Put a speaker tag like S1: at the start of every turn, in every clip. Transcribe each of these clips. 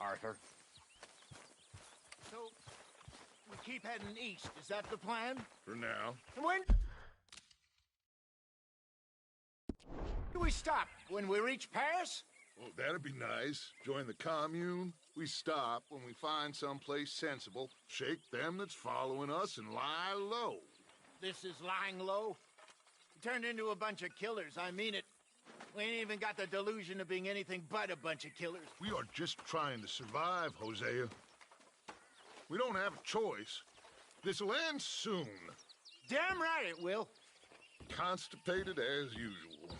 S1: Arthur.
S2: So, we
S1: keep heading east. Is that the plan?
S2: For now.
S1: When do we stop? When we reach Paris?
S2: Oh, that'd be nice. Join the commune. We stop when we find someplace sensible, shake them that's following us, and lie low.
S1: This is lying low? We turned into a bunch of killers, I mean it. We ain't even got the delusion of being anything but a bunch of killers.
S2: We are just trying to survive, Hosea. We don't have a choice. This'll end soon.
S1: Damn right it will.
S2: Constipated as usual.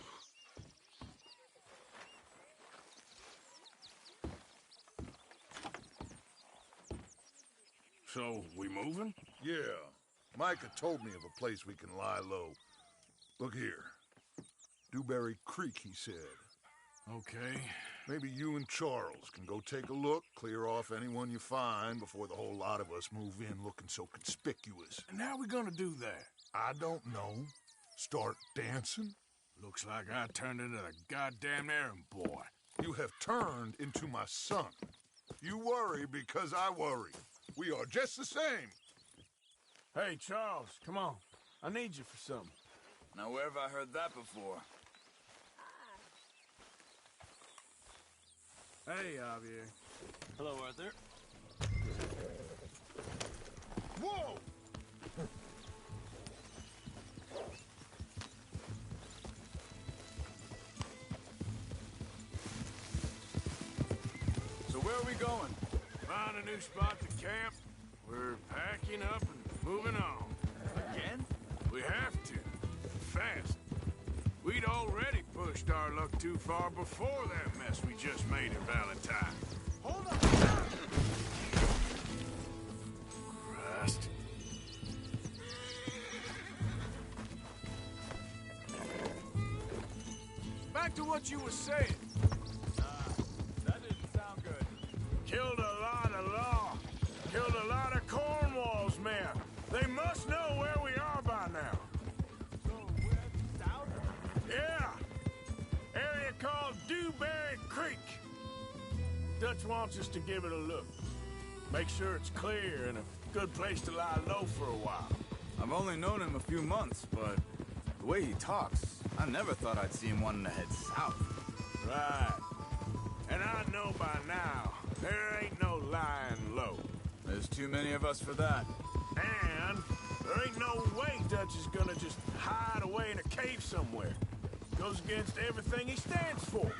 S3: So, we moving?
S2: Yeah. Micah told me of a place we can lie low. Look here. Dewberry Creek, he said.
S3: Okay.
S2: Maybe you and Charles can go take a look, clear off anyone you find before the whole lot of us move in looking so conspicuous.
S3: And how we gonna do that?
S2: I don't know. Start dancing?
S3: Looks like I turned into the goddamn errand boy.
S2: You have turned into my son. You worry because I worry. We are just the same.
S3: Hey, Charles, come on. I need you for something.
S4: Now, where have I heard that before?
S3: Hey, Javier.
S4: Hello, Arthur.
S2: Whoa!
S4: So where are we going?
S3: Find a new spot to camp. We're packing up and moving on.
S4: Again?
S3: We have to. Fast. We'd already pushed our luck too far before that mess we just made in Valentine.
S1: Hold up!
S3: Christ. Back to what you were saying.
S4: That didn't sound good.
S3: Killed a lot of law. Killed a lot of Cornwall's men. They must know where we are by now.
S4: So we're south?
S3: Yeah. Area called Dewberry Creek. Dutch wants us to give it a look. Make sure it's clear and a good place to lie low for a while.
S4: I've only known him a few months, but the way he talks, I never thought I'd see him wanting to head south.
S3: Right. And I know by now, there ain't no lying low.
S4: There's too many of us for that.
S3: And there ain't no way Dutch is gonna just hide away in a cave somewhere. Goes against everything he stands for.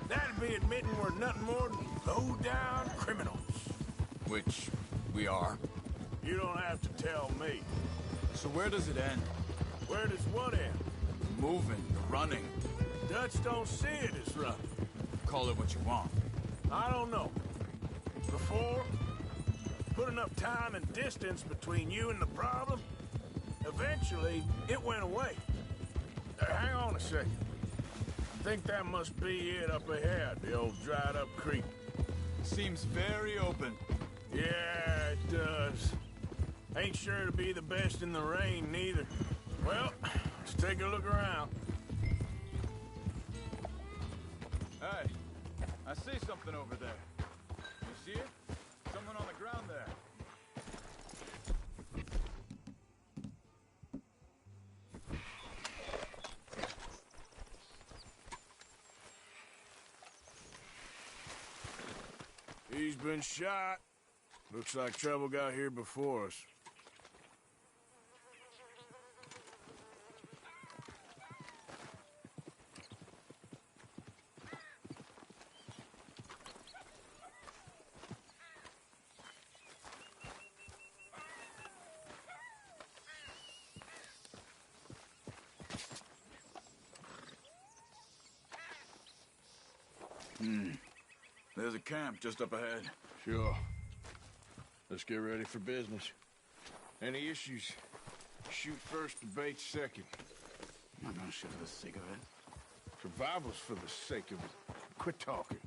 S3: That'd be admitting we're nothing more than low-down criminals.
S4: Which we are.
S3: You don't have to tell me.
S4: So where does it end?
S3: Where does what end?
S4: The moving, the running.
S3: Dutch don't see it as running.
S4: Call it what you want.
S3: I don't know. Before, put enough time and distance between you and the problem, eventually it went away. Hang on a second. I think that must be it up ahead, the old dried-up creek.
S4: Seems very open.
S3: Yeah, it does. Ain't sure to be the best in the rain, neither. Well, let's take a look around.
S4: Hey, I see something over there. You see it? Someone on the ground there.
S3: He's been shot. Looks like trouble got here before us.
S4: There's a camp just up ahead.
S3: Sure. Let's get ready for business. Any issues? Shoot first, debate second.
S4: I'm not gonna shoot for the sake of it.
S3: Survival's for the sake of it. Quit talking.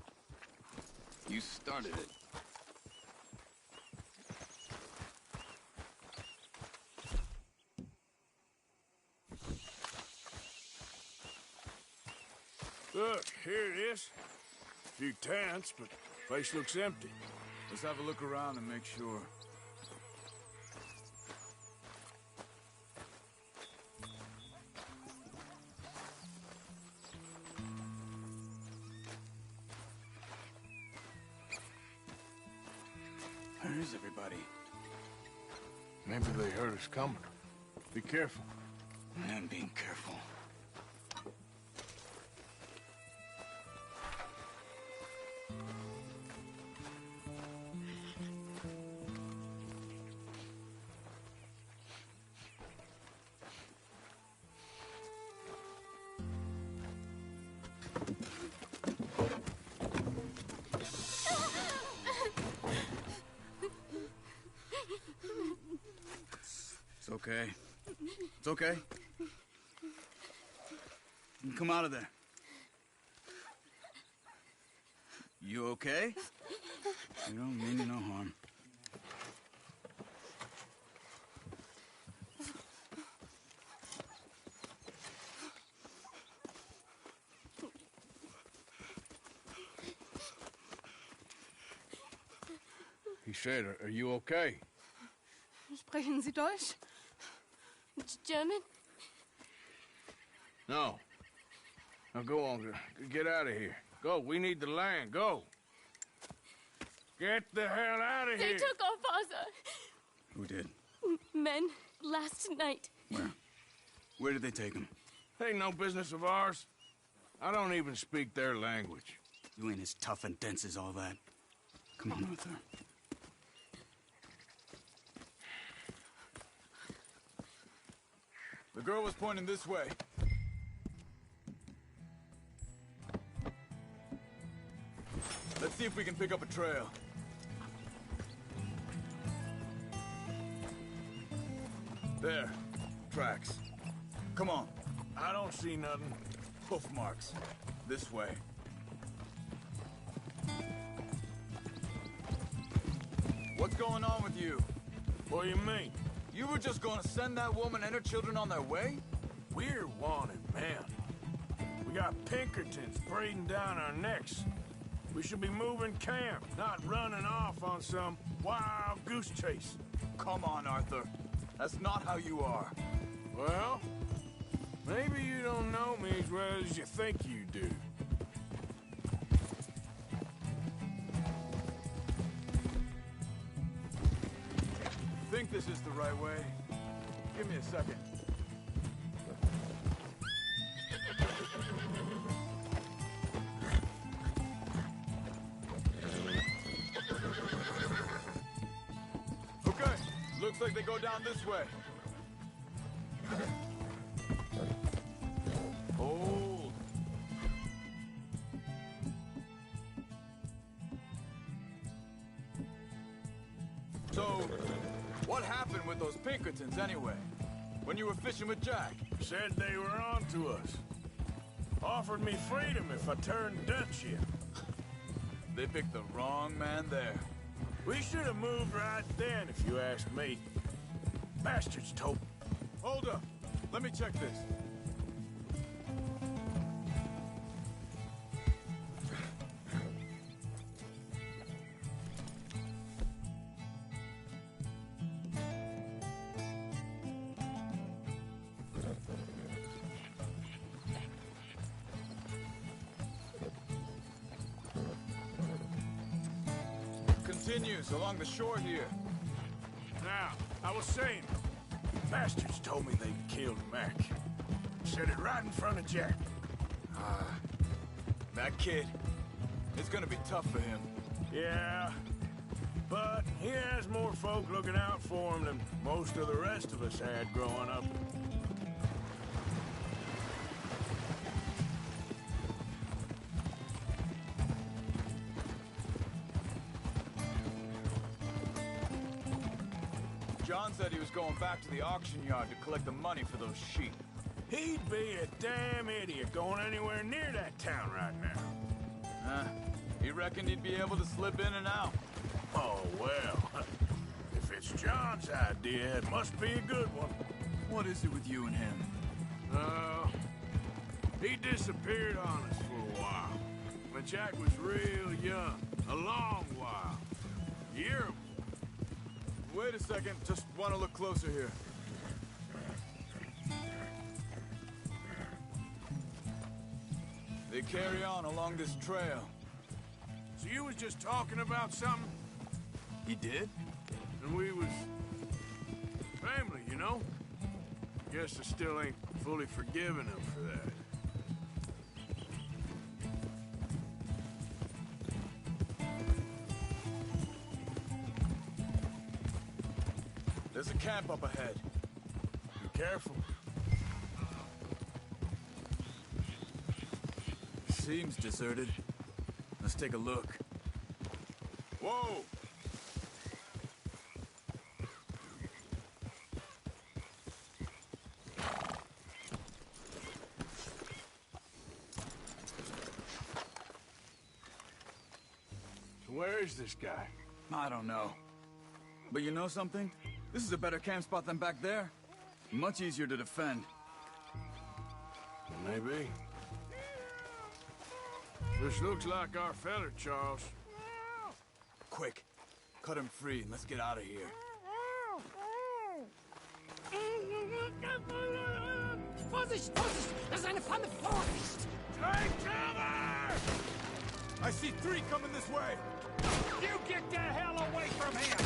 S4: You started it.
S3: Look, here it is. A few tents, but place looks empty.
S4: Let's have a look around and make sure. Where is everybody?
S3: Maybe they heard us coming. Be careful.
S4: I am being careful. It's okay. It's okay. You come out of there. You okay? You don't mean you no harm.
S3: He said, are you okay?
S5: Sprechen Sie Deutsch? German?
S3: No. Now go on, get out of here. Go, we need the land, go. Get the hell out of
S5: They
S3: here.
S5: took our father.
S4: Who did?
S5: Men last night.
S4: Where? Where did they take him?
S3: Ain't no business of ours. I don't even speak their language.
S4: You ain't as tough and dense as all that. Come on, Arthur. The girl was pointing this way. Let's see if we can pick up a trail. There. Tracks. Come on.
S3: I don't see nothing.
S4: Hoof marks. This way. What's going on with you?
S3: What do you mean?
S4: You were just gonna send that woman and her children on their way?
S3: We're wanted, man. We got Pinkertons breathing down our necks. We should be moving camp, not running off on some wild goose chase.
S4: Come on, Arthur. That's not how you are.
S3: Well, maybe you don't know me as well as you think you do.
S4: Think this is the right way? Give me a second. Okay, looks like they go down this way. Hold. So, what happened with those Pinkertons anyway? When you were fishing with Jack?
S3: Said they were on to us. Offered me freedom if I turned Dutch in.
S4: They picked the wrong man there.
S3: We should have moved right then, if you ask me. Bastards told.
S4: Hold up. Let me check this. Continues along the shore here.
S3: Now, I was saying, bastards told me they'd killed Mac. Said it right in front of Jack.
S4: That kid, it's gonna be tough for him.
S3: Yeah, but he has more folk looking out for him than most of the rest of us had growing up.
S4: John said he was going back to the auction yard to collect the money for those sheep.
S3: He'd be a damn idiot going anywhere near that town right now.
S4: He reckoned he'd be able to slip in and out.
S3: Oh, well. If it's John's idea, it must be a good one.
S4: What is it with you and him?
S3: He disappeared on us for a while. When Jack was real young. A long while. Year.
S4: Wait a second, just want to look closer here. They carry on along this trail.
S3: So you was just talking about something?
S4: He did?
S3: And we was family, you know? Guess I still ain't fully forgiven him for that.
S4: There's a camp up ahead.
S3: Be careful.
S4: Seems deserted. Let's take a look. Whoa!
S3: So where is this guy?
S4: I don't know. But you know something? This is a better camp spot than back there. Much easier to defend.
S3: Maybe. This looks like our feller, Charles.
S4: Quick, cut him free and let's get out of here.
S6: Vorsicht, Vorsicht! Das ist eine Pfanne! Vorsicht!
S3: Take cover!
S4: I see 3 coming this way.
S6: You get the hell away from him!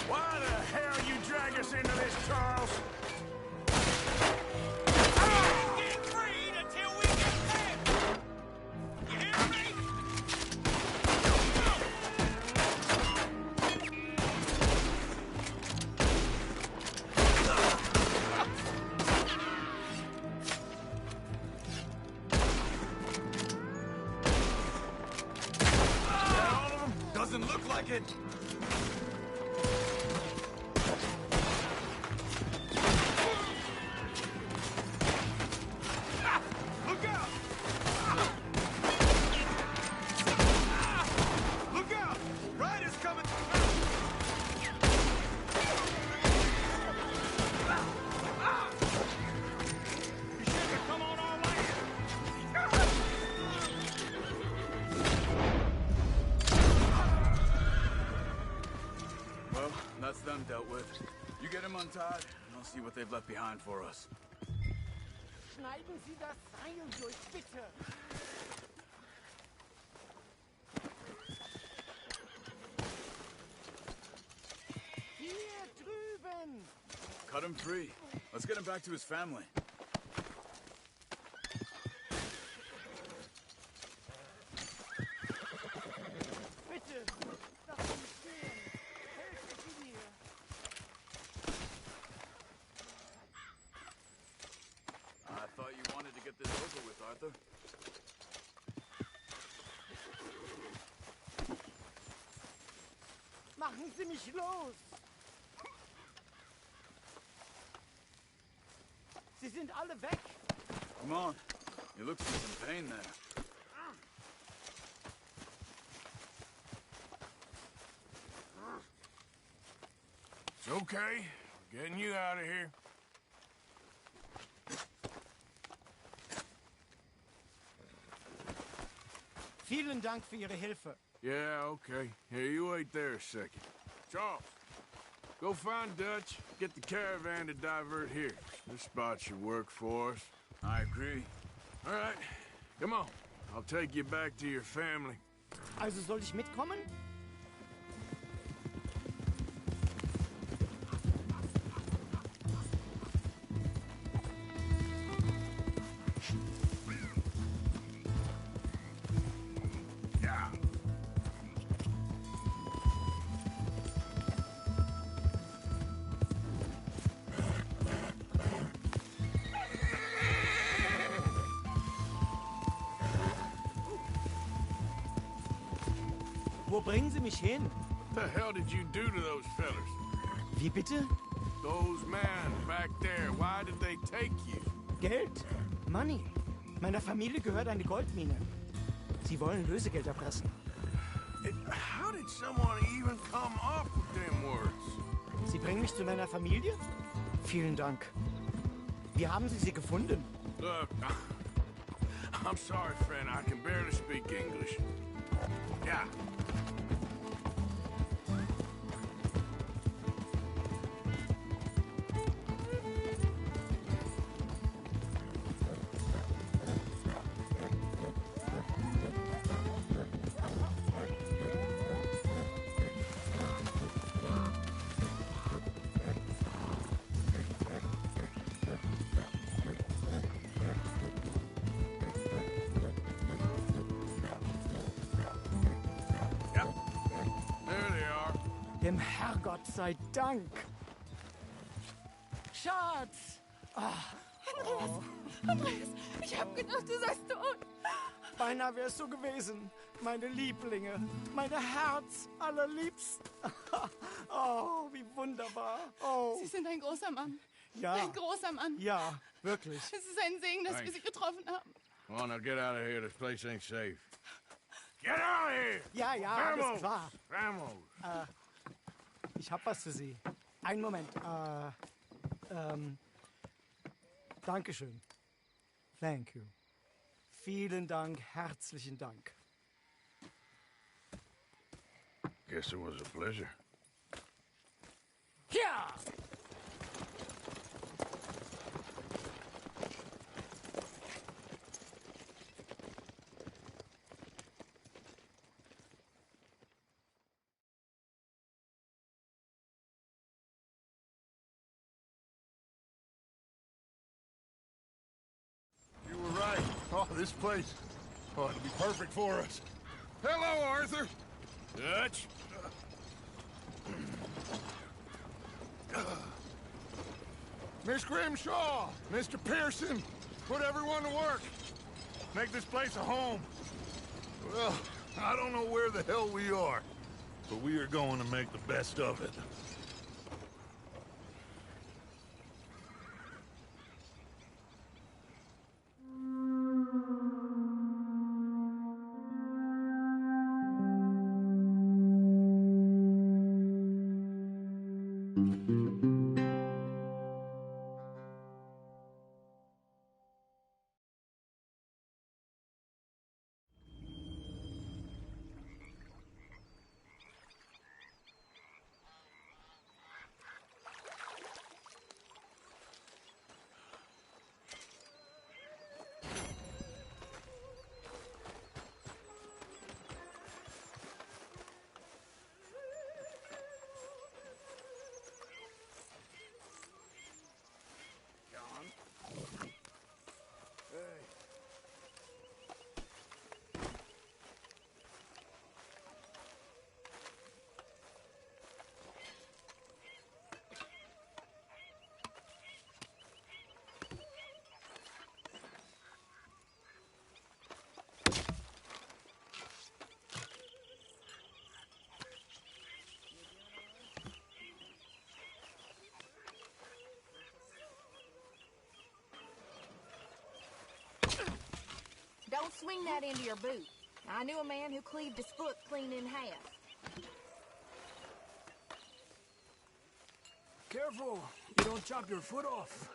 S3: Why the hell you drag us into this, Charles?
S6: Get freed until we get back! You hear me?
S4: Doesn't look like it.
S3: Look out! Look out!
S4: Riders coming.
S6: You should have come on our land!
S4: Well, that's them dealt with. You get them untied, and I'll see what they've left behind for us.
S6: Schneiden Sie das Seil durch, bitte! Hier drüben!
S4: Cut him free. Let's get him back to his family.
S6: Bitte! Lass mich stehen! Helfen Sie mir!
S4: I thought you wanted to get this over with, Arthur.
S6: Machen Sie mich los! Sie sind alle weg!
S4: Come on. You look in some pain there.
S3: It's okay. Getting you out of here.
S6: Vielen Dank für Ihre Hilfe.
S3: Yeah, okay. Here, you wait there a second. Charles, go find Dutch, get the caravan to divert here. This spot should work for us.
S4: I agree.
S3: All right, come on. I'll take you back to your family.
S6: Also soll ich mitkommen?
S3: Yeah.
S6: Wo bringen Sie mich hin?
S3: What the hell did you do to those fellas?
S6: Wie bitte?
S3: Those men back there, why did they take you?
S6: Geld? Money. Meiner Familie gehört eine Goldmine. Sie wollen Lösegeld erpressen.
S3: How did someone even come up with them words?
S6: Sie bringen mich zu meiner Familie? Vielen Dank. Wie haben Sie sie gefunden?
S3: Look, I'm sorry, friend. I can barely speak English. Yeah.
S6: Dem Herrgott sei Dank. Schatz!
S5: Andreas, ich hab gedacht, du seist tot.
S6: Beinahe wär's so gewesen. Meine Lieblinge, meine Herz allerliebsten. Oh, wie wunderbar. Oh,
S5: Sie sind ein großer Mann.
S6: ja.
S5: Ein großer Mann.
S6: Ja, wirklich.
S5: Es ist ein Segen, dass wir Sie getroffen haben.
S3: Come on, now get out of here. This place ain't safe. Get out of here!
S6: Ja, ja, alles klar.
S3: Vamos!
S6: Ich hab was für Sie. Einen Moment. Dankeschön. Thank you. Vielen Dank, herzlichen Dank.
S3: Guess it was a pleasure.
S6: Ja!
S2: You were right. Oh, this place. Oh, it'll be perfect for us. Hello, Arthur.
S3: Dutch?
S2: Miss Grimshaw, Mr. Pearson, put everyone to work. Make this place a home. Well, I don't know where the hell we are, but we are going to make the best of it.
S7: Don't swing that into your boot. I knew a man who cleaved his foot clean in half.
S3: Careful, you don't chop your foot off.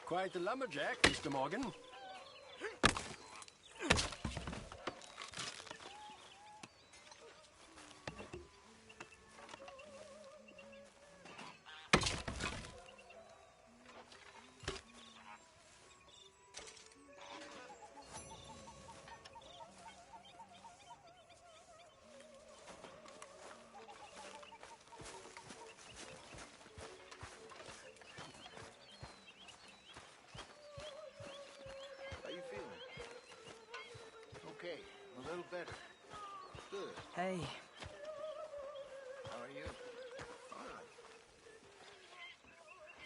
S8: Quite the lumberjack, Mr. Morgan.
S1: How you feeling? Okay, a little better. Good.
S6: Hey,
S1: How are you? Fine.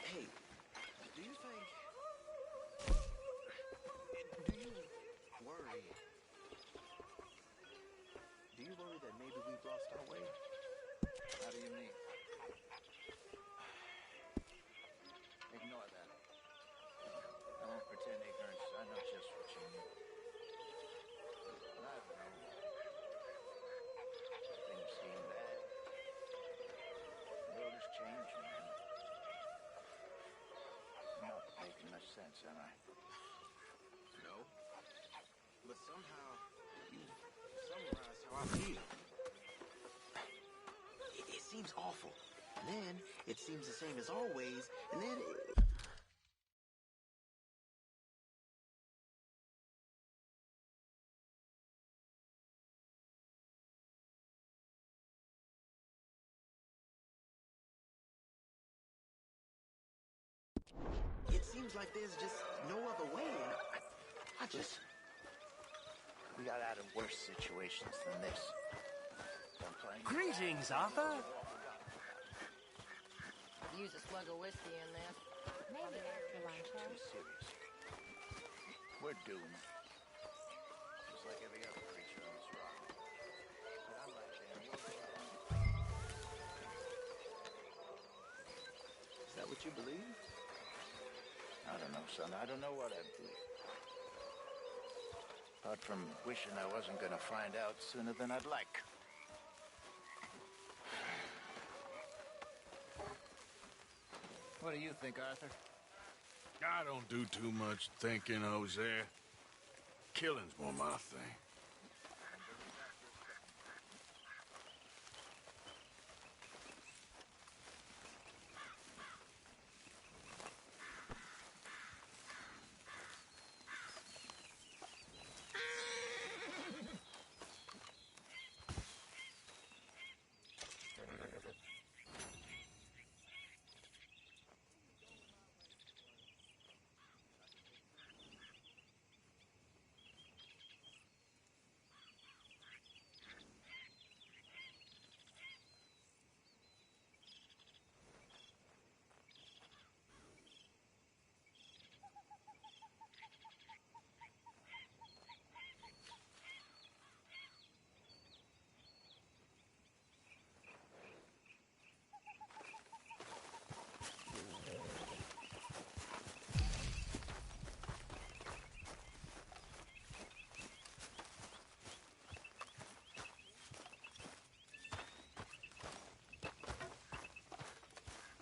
S1: Hey, do you think... Do you worry... Do you worry that maybe we've lost our way? How do you mean? Ignore that. I won't pretend ignorance. I know just what you mean. I don't know. Things seem bad. The world is changing, man. I'm not making much sense, am I?
S8: No. But somehow, you summarized how I feel. It seems awful. And then, it seems the same as always. And then, seems like there's just no other way. And I just...
S1: We got out of worse situations than this. Don't play.
S9: Greetings, Arthur.
S10: Use a slug of whiskey in this.
S7: Maybe after lunch, huh?
S1: Too serious. We're doomed. Just like every other creature on this rock. But I'm like them. Is that what you believe? I don't know, son. I don't know what I believe. Apart from wishing I wasn't gonna find out sooner than I'd like. What do you think, Arthur?
S2: I don't do too much thinking, Hosea. Killing's more my thing.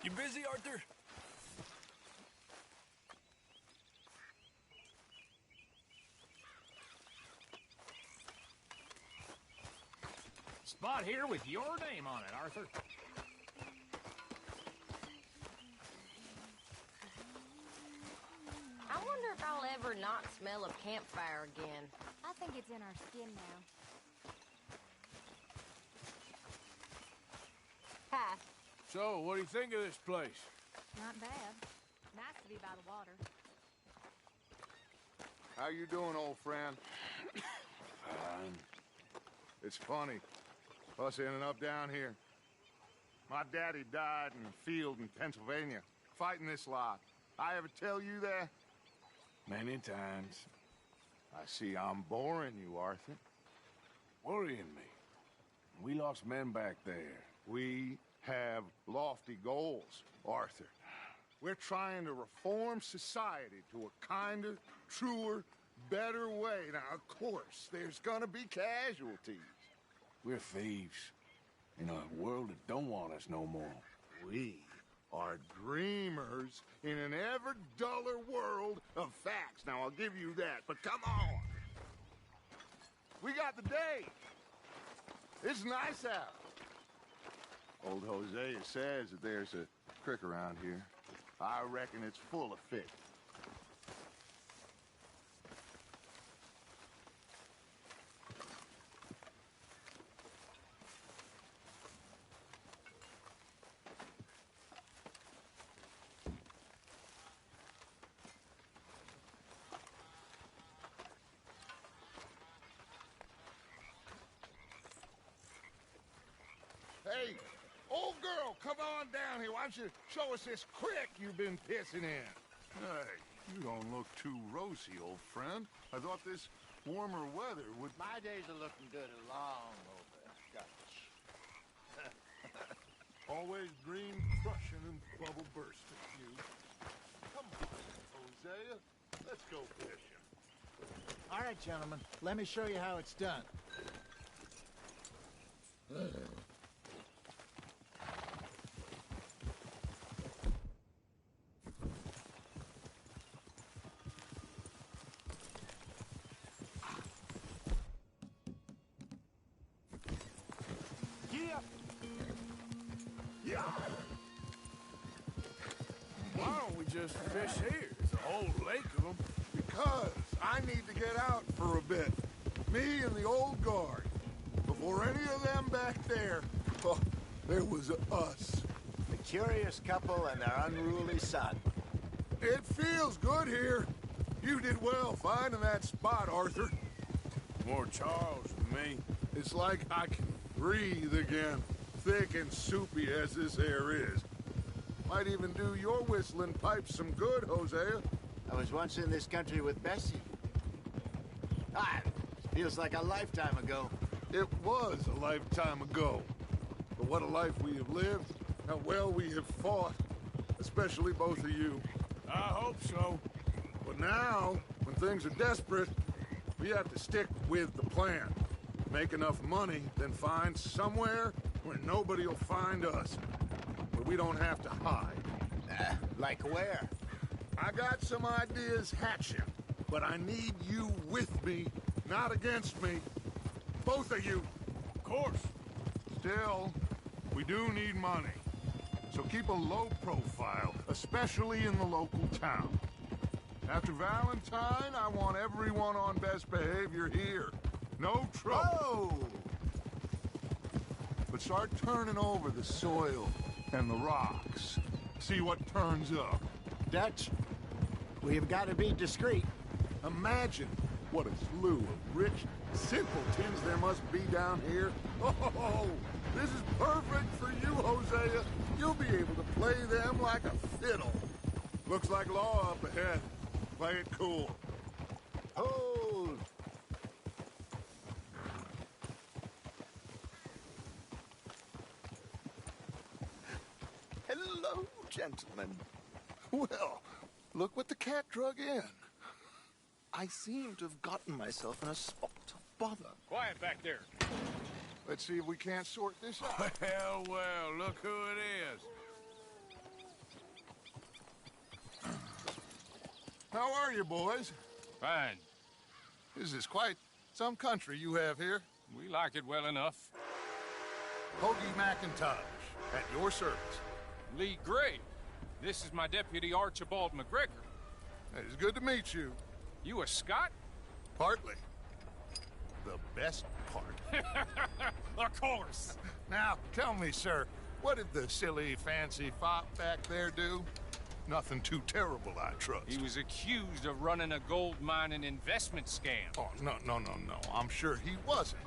S9: You busy, Arthur?
S11: Spot here with your name on it, Arthur.
S10: I wonder if I'll ever not smell a campfire again.
S7: I think it's in our skin now. Hi.
S3: So, what do you think of this place?
S7: Not bad. Nice to be by the water.
S2: How you doing, old friend? Fine. It's funny, us ending up down here. My daddy died in a field in Pennsylvania, fighting this lot. I ever tell you that?
S3: Many times.
S2: I see I'm boring you, Arthur.
S3: Worrying me. We lost men back there.
S2: We have lofty goals, Arthur. We're trying to reform society to a kinder, truer, better way. Now, of course, there's gonna be casualties.
S3: We're thieves in a world that don't want us no more.
S2: We are dreamers in an ever duller world of facts. Now, I'll give you that, but come on. We got the day. It's nice out. Old Hosea says that there's a creek around here. I reckon it's full of fish. Hey, old girl, come on down here. Why don't you show us this creek you've been pissing in? Hey, you don't look too rosy, old friend. I thought this warmer weather would...
S1: My days are looking good along over. Gosh.
S2: Always green crushing and bubble bursting, you. Come on, Hosea. Let's go fishing.
S1: All right, gentlemen. Let me show you how it's done.
S2: Yeah.
S3: Why don't we just fish here? There's a whole lake of them.
S2: Because I need to get out for a bit. Me and the old guard. Before any of them back there, oh, there was us.
S1: The curious couple and their unruly son.
S2: It feels good here. You did well finding that spot, Arthur.
S3: More Charles than me.
S2: It's like I can breathe again, thick and soupy as this air is. Might even do your whistling pipes some good, Hosea.
S1: I was once in this country with Bessie. Feels like a lifetime ago.
S2: It was a lifetime ago. But what a life we have lived, how well we have fought, especially both of you.
S3: I hope so.
S2: But now, when things are desperate, we have to stick with the plan. Make enough money, then find somewhere where nobody will find us. Where we don't have to hide.
S1: Like where?
S2: I got some ideas hatching, but I need you with me, not against me. Both of you.
S3: Of course.
S2: Still, we do need money. So keep a low profile, especially in the local town. After Valentine, I want everyone on best behavior here. No trouble.
S1: Oh!
S2: But start turning over the soil and the rocks. See what turns up.
S1: Dutch, we've got to be discreet.
S2: Imagine what a slew of rich simpletons there must be down here. Oh, this is perfect for you, Hosea. You'll be able to play them like a fiddle. Looks like law up ahead. Play it cool.
S1: Hold!
S2: Hello, gentlemen. Well, look what the cat drug in. I seem to have gotten myself in a spot of bother.
S11: Quiet back there.
S2: Let's see if we can't sort this out.
S3: Well, look who it is.
S2: How are you, boys?
S11: Fine.
S2: This is quite some country you have here.
S11: We like it well enough.
S2: Hoagie McIntosh, at your service.
S11: Lee Gray. This is my deputy Archibald McGregor.
S2: It's good to meet you.
S11: You a Scot?
S2: Partly. The best part.
S11: Of course.
S2: Now, tell me, sir, what did the silly, fancy fop back there do? Nothing too terrible, I trust.
S11: He was accused of running a gold mining investment scam.
S2: Oh, no. I'm sure he wasn't.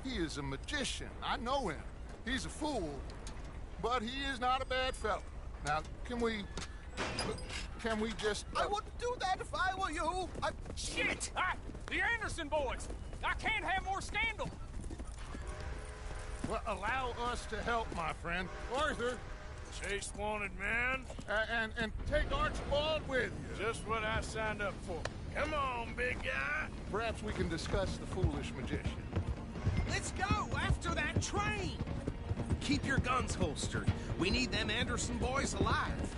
S2: He is a magician. I know him. He's a fool, but he is not a bad fellow. Now, can we just...
S6: I wouldn't do that if I were you.
S11: Shit! The Anderson boys! I can't have more scandal!
S2: Well, allow us to help, my friend. Arthur,
S3: Chase wanted man.
S2: and take Archibald with you.
S3: Just what I signed up for. Come on, big guy.
S2: Perhaps we can discuss the foolish magician.
S6: Let's go after that train. Keep your guns holstered. We need them Anderson boys alive.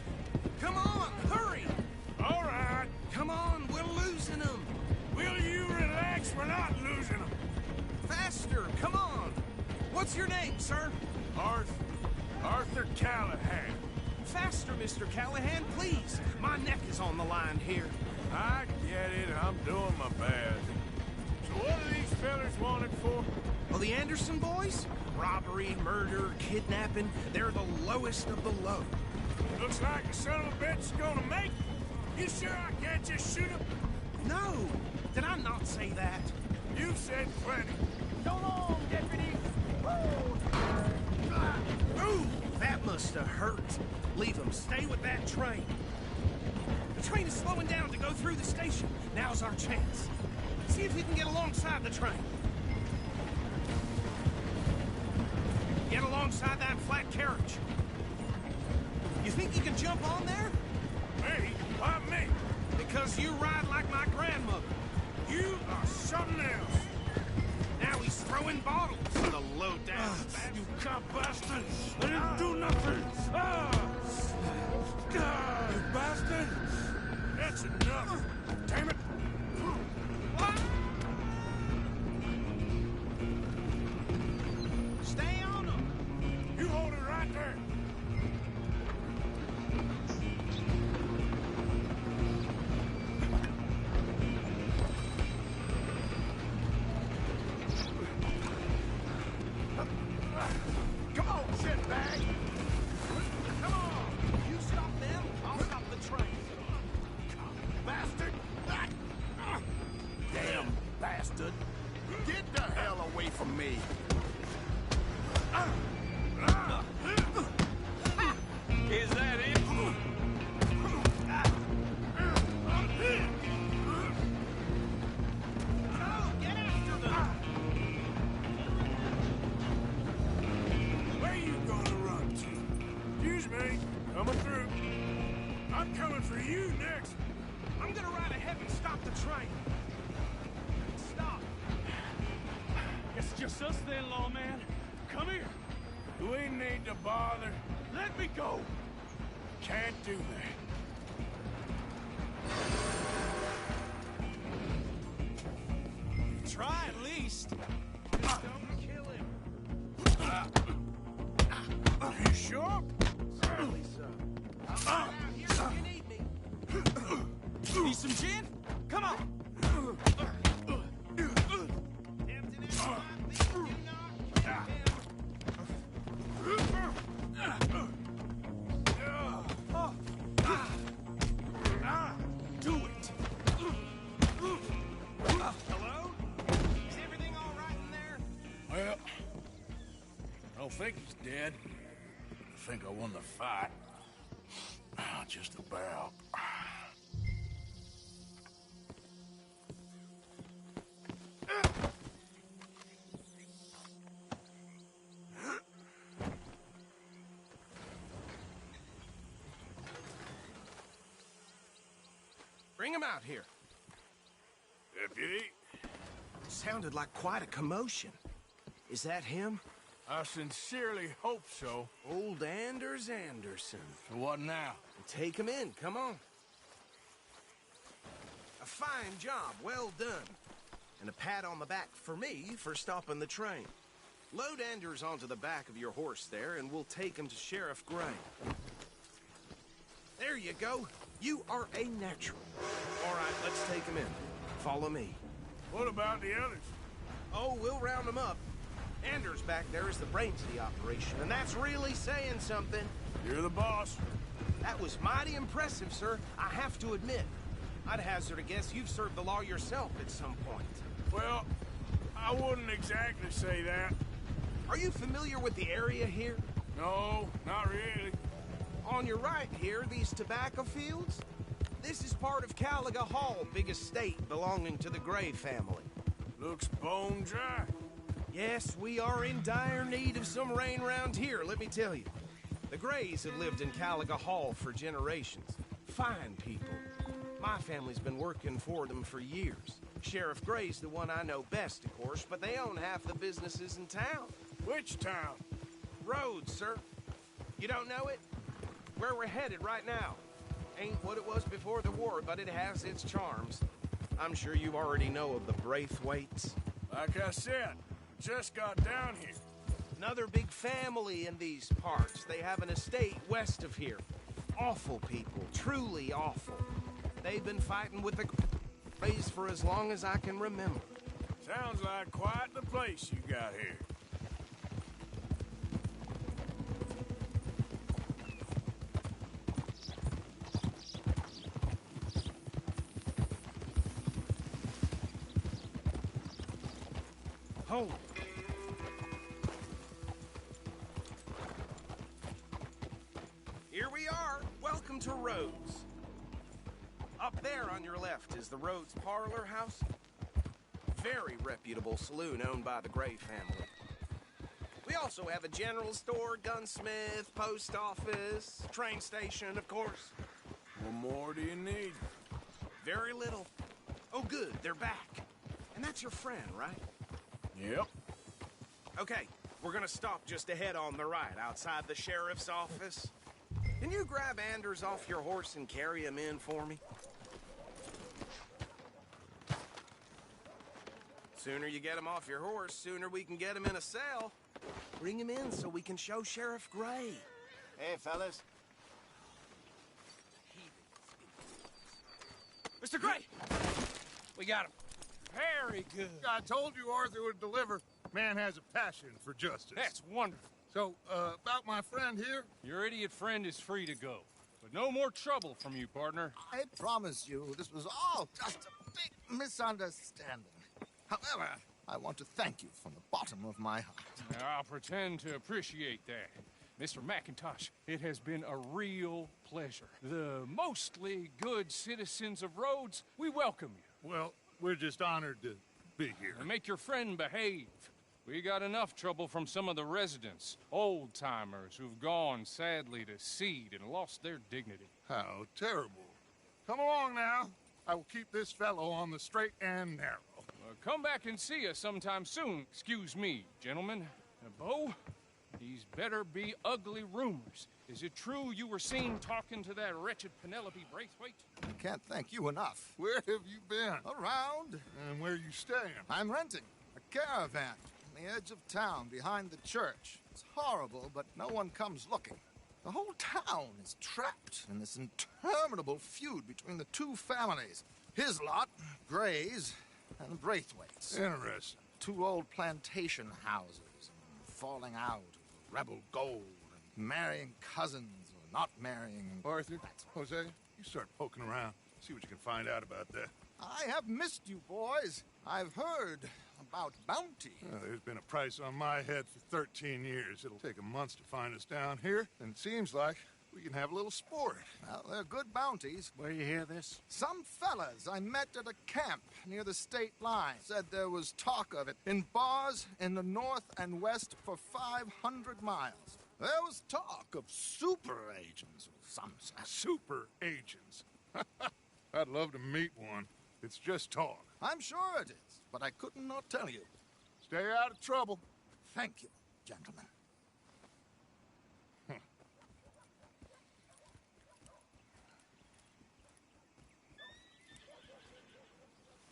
S6: Come on, hurry.
S3: All right.
S6: Come on, we're losing them.
S3: Will you relax? We're not losing them.
S6: Faster, come on. What's your name, sir?
S3: Arthur Callahan.
S6: Faster, Mr. Callahan, please. My neck is on the line here.
S3: I get it. I'm doing my best. So what are these fellas wanted for?
S6: Well, the Anderson boys? Robbery, murder, kidnapping. They're the lowest of the low.
S3: Looks like the son of a bitch is gonna make it. You sure I can't just shoot him?
S6: No. Did I not say that?
S3: You said plenty.
S6: So long, deputy. Ooh, that must have hurt. Leave them. Stay with that train. The train is slowing down to go through the station. Now's our chance. See if we can get alongside the train. Get alongside that flat carriage. You think you can jump on there?
S3: Me? Why me?
S6: Because you ride like my grandmother.
S3: You are something else.
S6: Now he's throwing bottles. The low-down bastard.
S3: You cop bastard! I didn't do nothing! God, you bastard! That's enough! Damn it!
S6: Stay on him!
S3: You hold it right there!
S6: Come on, shitbag! Come on! You stop them, I'll stop the train. bastard!
S2: Get the hell away from me!
S9: Is that it?
S6: Get after them!
S3: Where you gonna run to? Excuse me, coming through. I'm coming for you next.
S6: I'm gonna ride ahead and stop the train. Stop.
S11: It's just us then, lawman. Come here.
S3: We need to bother.
S11: Let me go.
S3: Can't do that.
S6: Try at least. Don't kill him.
S3: You sure?
S6: Certainly so. I'm out here if you need me.
S11: Need some gin? Come on.
S6: Tempting as I think you not.
S11: Do it.
S6: Hello? Is everything all right in there?
S3: Well, I don't think he's dead. I think I won the fight. Just about.
S6: Bring him out here.
S3: Deputy,
S6: Sounded like quite a commotion. Is that him?
S3: I sincerely hope so.
S6: Old Anders Anderson.
S3: So what now?
S6: Take him in, come on. A fine job, well done. And a pat on the back for me for stopping the train. Load Anders onto the back of your horse there, and we'll take him to Sheriff Gray. There you go. You are a natural. All right, let's take him in. Follow me.
S3: What about the others?
S6: Oh, we'll round them up. Anders back there is the brains of the operation, and that's really saying something.
S3: You're the boss.
S6: That was mighty impressive, sir. I have to admit. I'd hazard a guess you've served the law yourself at some point.
S3: Well, I wouldn't exactly say that.
S6: Are you familiar with the area here?
S3: No, not really.
S6: On your right here, these tobacco fields? This is part of Caliga Hall, big estate belonging to the Gray family.
S3: Looks bone dry.
S6: Yes, we are in dire need of some rain round here, let me tell you. The Grays have lived in Caliga Hall for generations. Fine people. My family's been working for them for years. Sheriff Gray's the one I know best, of course, but they own half the businesses in town.
S3: Which town?
S6: Rhodes, sir. You don't know it? Where we're headed right now. Ain't what it was before the war, but it has its charms. I'm sure you already know of the Braithwaites.
S3: Like I said, just got down here.
S6: Another big family in these parts. They have an estate west of here. Awful people, truly awful. They've been fighting with the Grays for as long as I can remember.
S3: Sounds like quite the place you got here.
S6: Hold. Here we are. Welcome to Rhodes. Up there on your left is the Rhodes Parlor House. Very reputable saloon owned by the Gray family. We also have a general store, gunsmith, post office, train station, of course.
S3: What more do you need?
S6: Very little. Oh, good, they're back. And that's your friend, right?
S3: Yep.
S6: Okay, we're gonna stop just ahead on the right, outside the sheriff's office. Can you grab Anders off your horse and carry him in for me? Sooner you get him off your horse, sooner we can get him in a cell. Bring him in so we can show Sheriff Gray.
S1: Hey, fellas.
S11: Mr. Gray! We got him. Very good.
S2: I told you Arthur would deliver. Man has a passion for justice.
S11: That's wonderful.
S2: So, about my friend here?
S12: Your idiot friend is free to go. But no more trouble from you, partner.
S13: I promise you, this was all just a big misunderstanding.
S2: However, I want to thank you from the bottom of my heart.
S12: I'll pretend to appreciate that. Mr. McIntosh, it has been a real pleasure. The mostly good citizens of Rhodes, we welcome you.
S2: Well, we're just honored to be here.
S12: And make your friend behave. We got enough trouble from some of the residents, old-timers who've gone, sadly, to seed and lost their dignity.
S2: How terrible. Come along now. I will keep this fellow on the straight and narrow.
S12: Come back and see us sometime soon. Excuse me, gentlemen. Bo, these better be ugly rumors. Is it true you were seen talking to that wretched Penelope Braithwaite?
S2: I can't thank you enough. Where have you been? Around. And where are you staying? I'm renting a caravan on the edge of town behind the church. It's horrible, but no one comes looking. The whole town is trapped in this interminable feud between the two families. His lot, Gray's, and the Braithwaites. Interesting. Two old plantation houses, and falling out of rebel gold, and marrying cousins or not marrying. Arthur, Jose, you start poking around. See what you can find out about that. I have missed you, boys. I've heard about bounty. There's been a price on my head for 13 years. It'll take a month to find us down here, and it seems like we can have a little sport. Well, they're good bounties.
S1: Where you hear this?
S2: Some fellas I met at a camp near the state line said there was talk of it in bars in the north and west for 500 miles. There was talk of super agents or some super agents. I'd love to meet one. It's just talk. I'm sure it is, but I couldn't not tell you. Stay out of trouble. Thank you, gentlemen.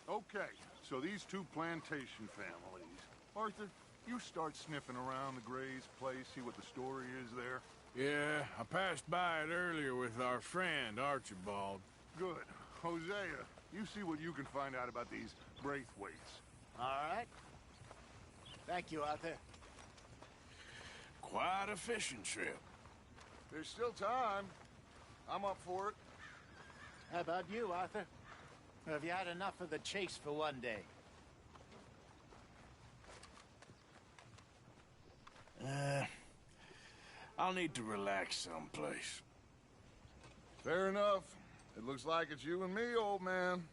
S2: Okay, so these two plantation families. Arthur, you start sniffing around the Gray's place, see what the story is there.
S3: Yeah, I passed by it earlier with our friend, Archibald.
S2: Good. Hosea, you see what you can find out about these Braithwaites.
S1: All right. Thank you, Arthur.
S3: Quite a fishing trip.
S2: There's still time. I'm up for it.
S1: How about you, Arthur? Have you had enough of the chase for one day?
S3: I'll need to relax someplace.
S2: Fair enough. It looks like it's you and me, old man.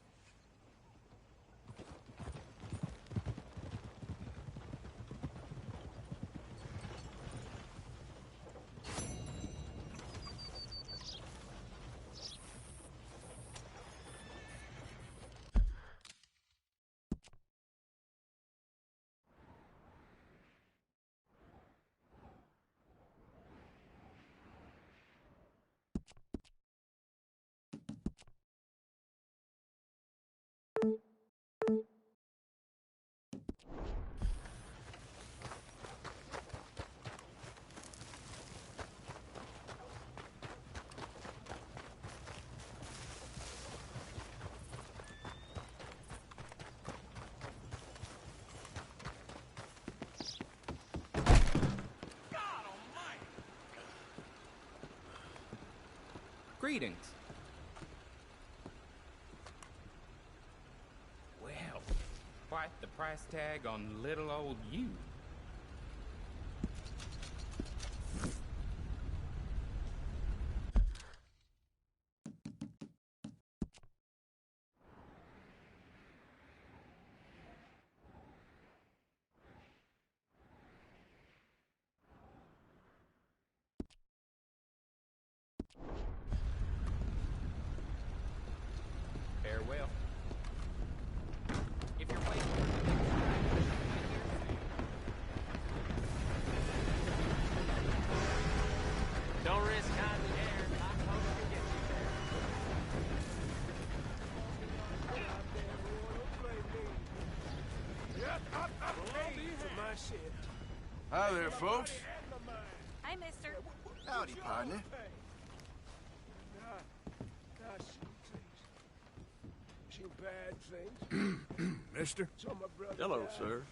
S13: Greetings. Well, quite the price tag on little old you. Farewell. If you're waiting for the next ride, don't risk hiding the air. I'm hoping to get you there.
S3: Hi there, folks.
S10: Hi, mister.
S6: Howdy, partner.
S3: Bad things. Mister?
S6: Saw my brother
S3: Hello,
S6: die.
S3: sir.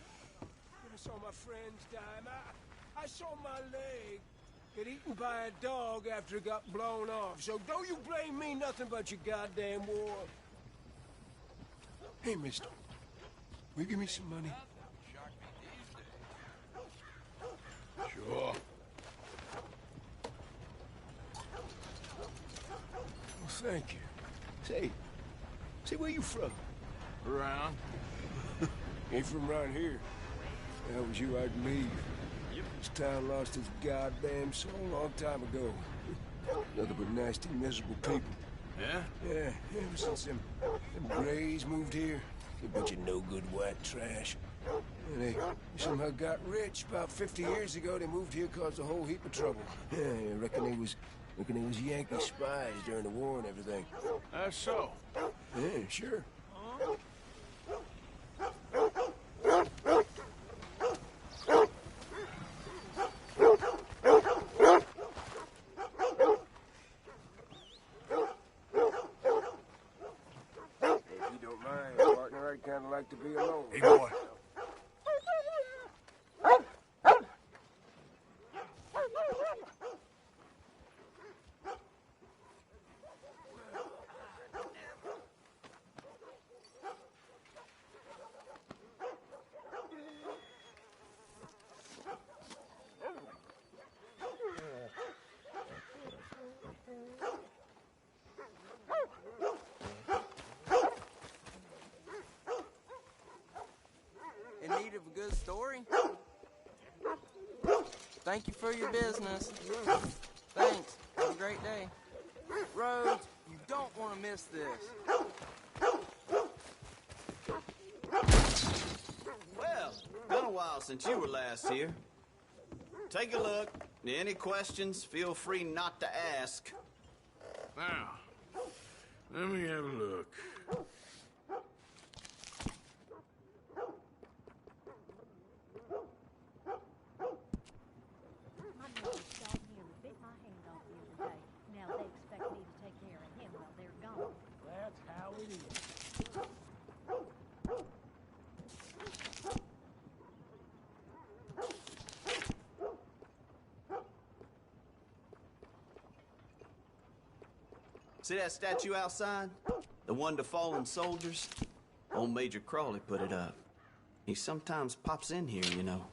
S6: I saw my friends die. I saw my leg get eaten by a dog after it got blown off. So don't you blame me nothing but your goddamn war. Hey, mister.
S14: will you give me some money?
S2: Sure.
S14: Well, thank you. Say, where you from?
S3: Around.
S14: Ain't from around here. If that was you, I'd leave. This town lost its goddamn soul a long time ago. Nothing but nasty, miserable people.
S3: Yeah?
S14: Yeah, ever since them Grays moved here. A bunch of no-good white trash. And they somehow got rich. About 50 years ago, they moved here, caused a whole heap of trouble. Yeah, I reckon they was Yankee spies during the war and everything.
S3: That's so.
S14: Yeah, sure. Kind of like to be alone.
S2: Hey, boy.
S15: In need of a good story? Thank you for your business. Thanks. Have a great day. Rhodes, you don't want to miss this.
S16: Well, been a while since you were last here. Take a look. Any questions, feel free not to ask.
S3: Now, let me have a look.
S16: See that statue outside? The one to fallen soldiers? Old Major Crawley put it up. He sometimes pops in here, you know.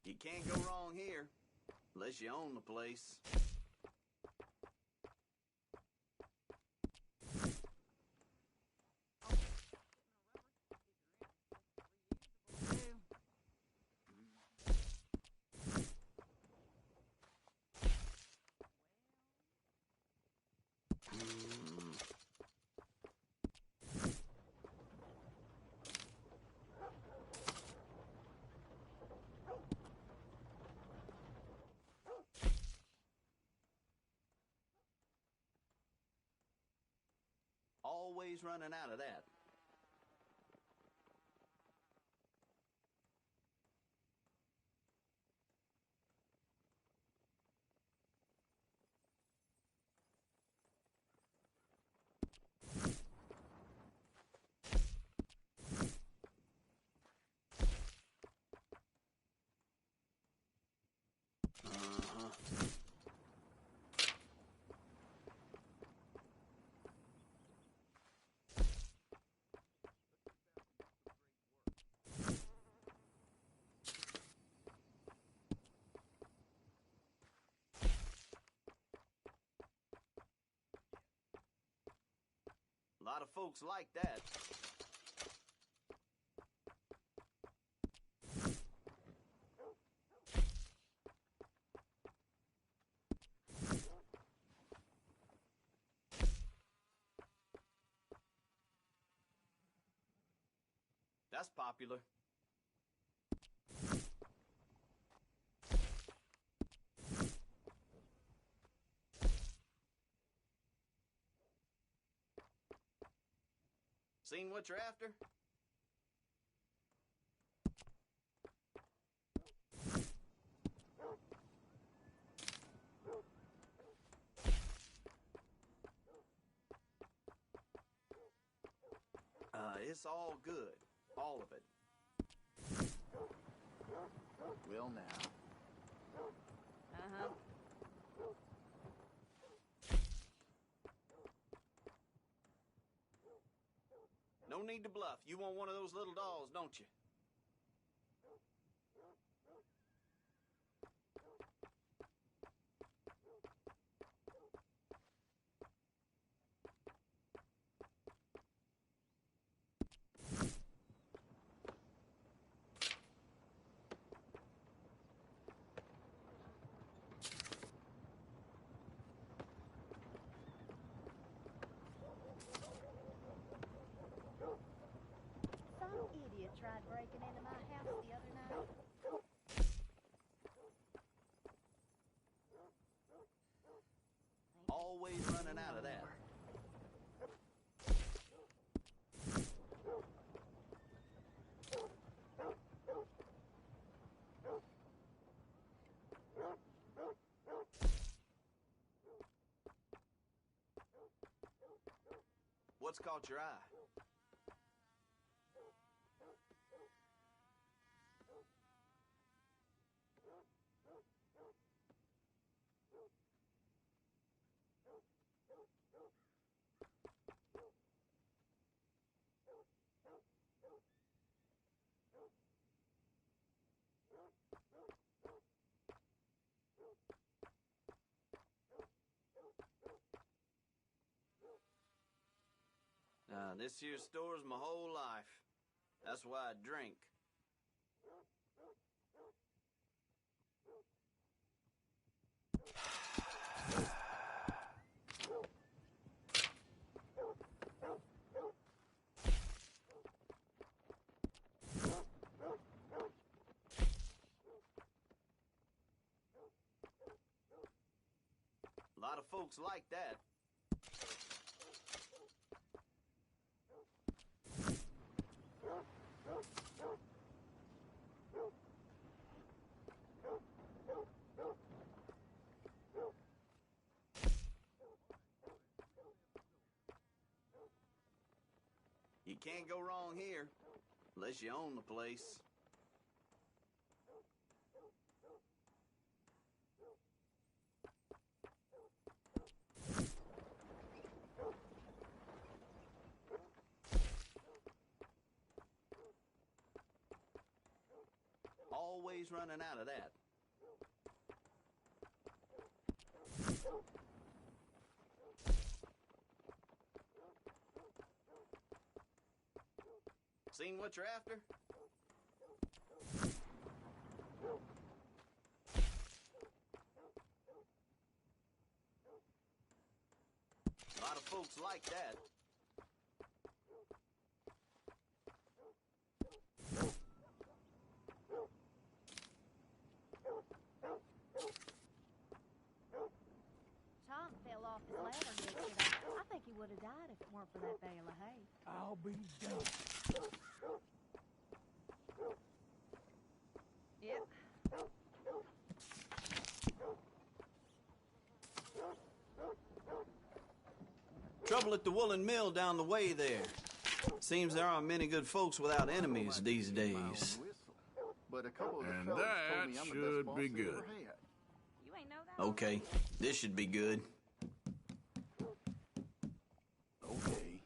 S16: You can't go wrong here, unless you own the place. Always running out of that. A lot of folks like that. That's popular. Seen what you're after? It's all good. All of it.
S1: Well, now.
S10: Uh-huh.
S16: No need to bluff. You want one of those little dolls, don't you?
S17: Some idiot tried breaking into my house the other night.
S16: Always running out of that. What's caught your eye? This here store's my whole life. That's why I drink. A lot of folks like that. You can't go wrong here, unless you own the place. Always running out of that. Seen what you're after? A lot of folks like that.
S17: Tom fell off his ladder yesterday. I think he would have died if it weren't for that bale of hay.
S3: I'll be done.
S17: Yep.
S16: Trouble at the woolen mill down the way there. Seems there aren't many good folks without enemies these days.
S1: But a couple of the
S2: And
S1: fellas told
S2: that
S1: me I'm the
S2: should
S1: best boss
S2: be
S1: they
S2: good.
S1: ever had.
S17: You ain't know that?
S16: Okay, this should be good.
S1: Okay.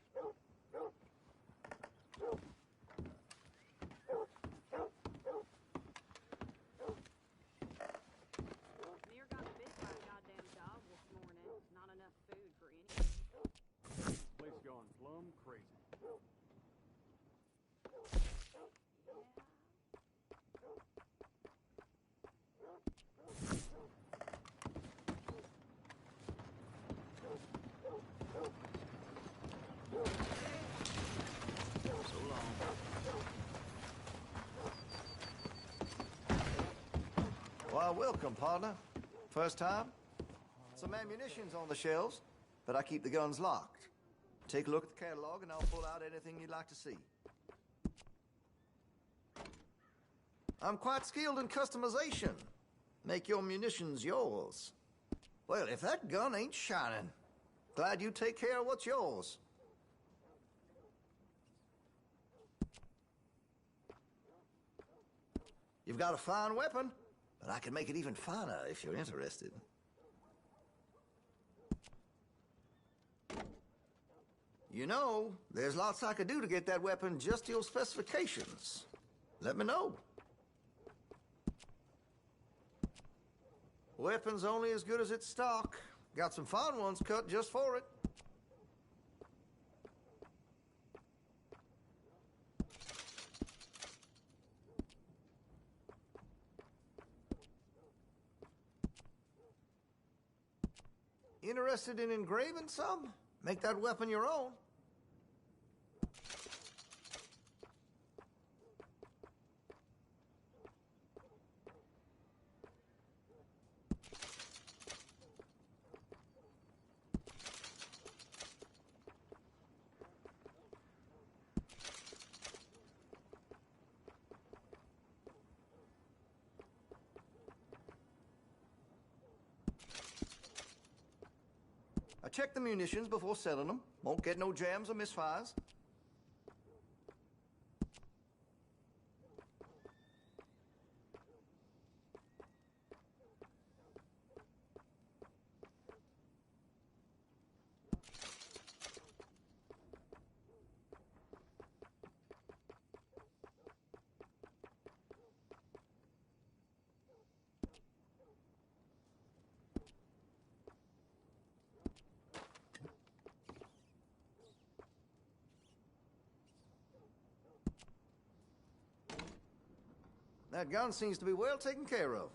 S10: Mir got bit by a goddamn dog this morning. Not enough food for any.
S13: Place gone plumb crazy.
S16: So long.
S18: Why, welcome, partner. First time? Some ammunition's on the shelves, but I keep the guns locked. Take a look at the catalog and I'll pull out anything you'd like to see. I'm quite skilled in customization. Make your munitions yours. Well, if that gun ain't shining, glad you take care of what's yours. You've got a fine weapon, but I can make it even finer if you're interested. You know, there's lots I could do to get that weapon just to your specifications. Let me know. Weapon's only as good as its stock. Got some fine ones cut just for it. Interested in engraving some? Make that weapon your own. I check the munitions before selling them. Won't get no jams or misfires. That gun seems to be well taken care of.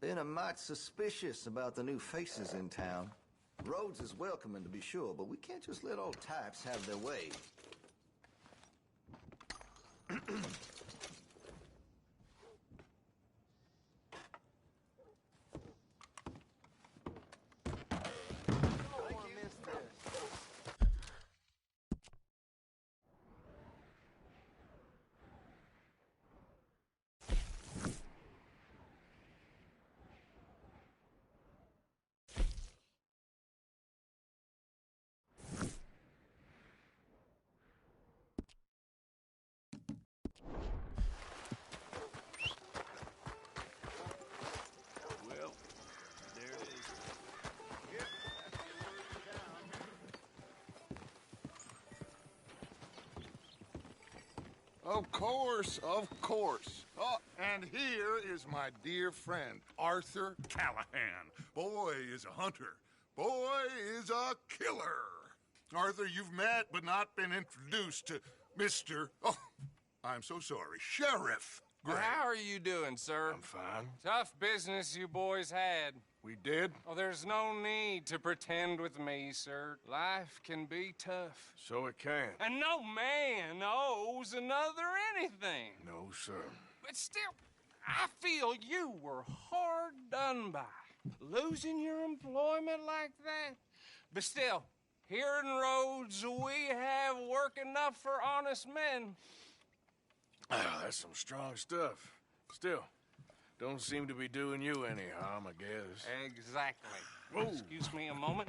S18: Been a mite suspicious about the new faces in town. Rhodes is welcoming, to be sure, but we can't just let old types have their way.
S2: Of course, of course. Oh, and here is my dear friend, Arthur Callahan. Boy is a hunter. Boy is a killer. Arthur, you've met but not been introduced to Mr. Oh, I'm so sorry, Sheriff Gray.
S12: How are you doing, sir?
S14: I'm fine.
S12: Tough business you boys had.
S14: We did?
S12: Oh, there's no need to pretend with me, sir. Life can be tough.
S14: So it can.
S12: And no man owes another anything.
S14: No, sir.
S12: But still, I feel you were hard done by. Losing your employment like that. But still, here in Rhodes, we have work enough for honest men.
S14: Ah, that's some strong stuff. Still, don't seem to be doing you any harm, I guess.
S12: Exactly.
S14: Whoa.
S12: Excuse me a moment.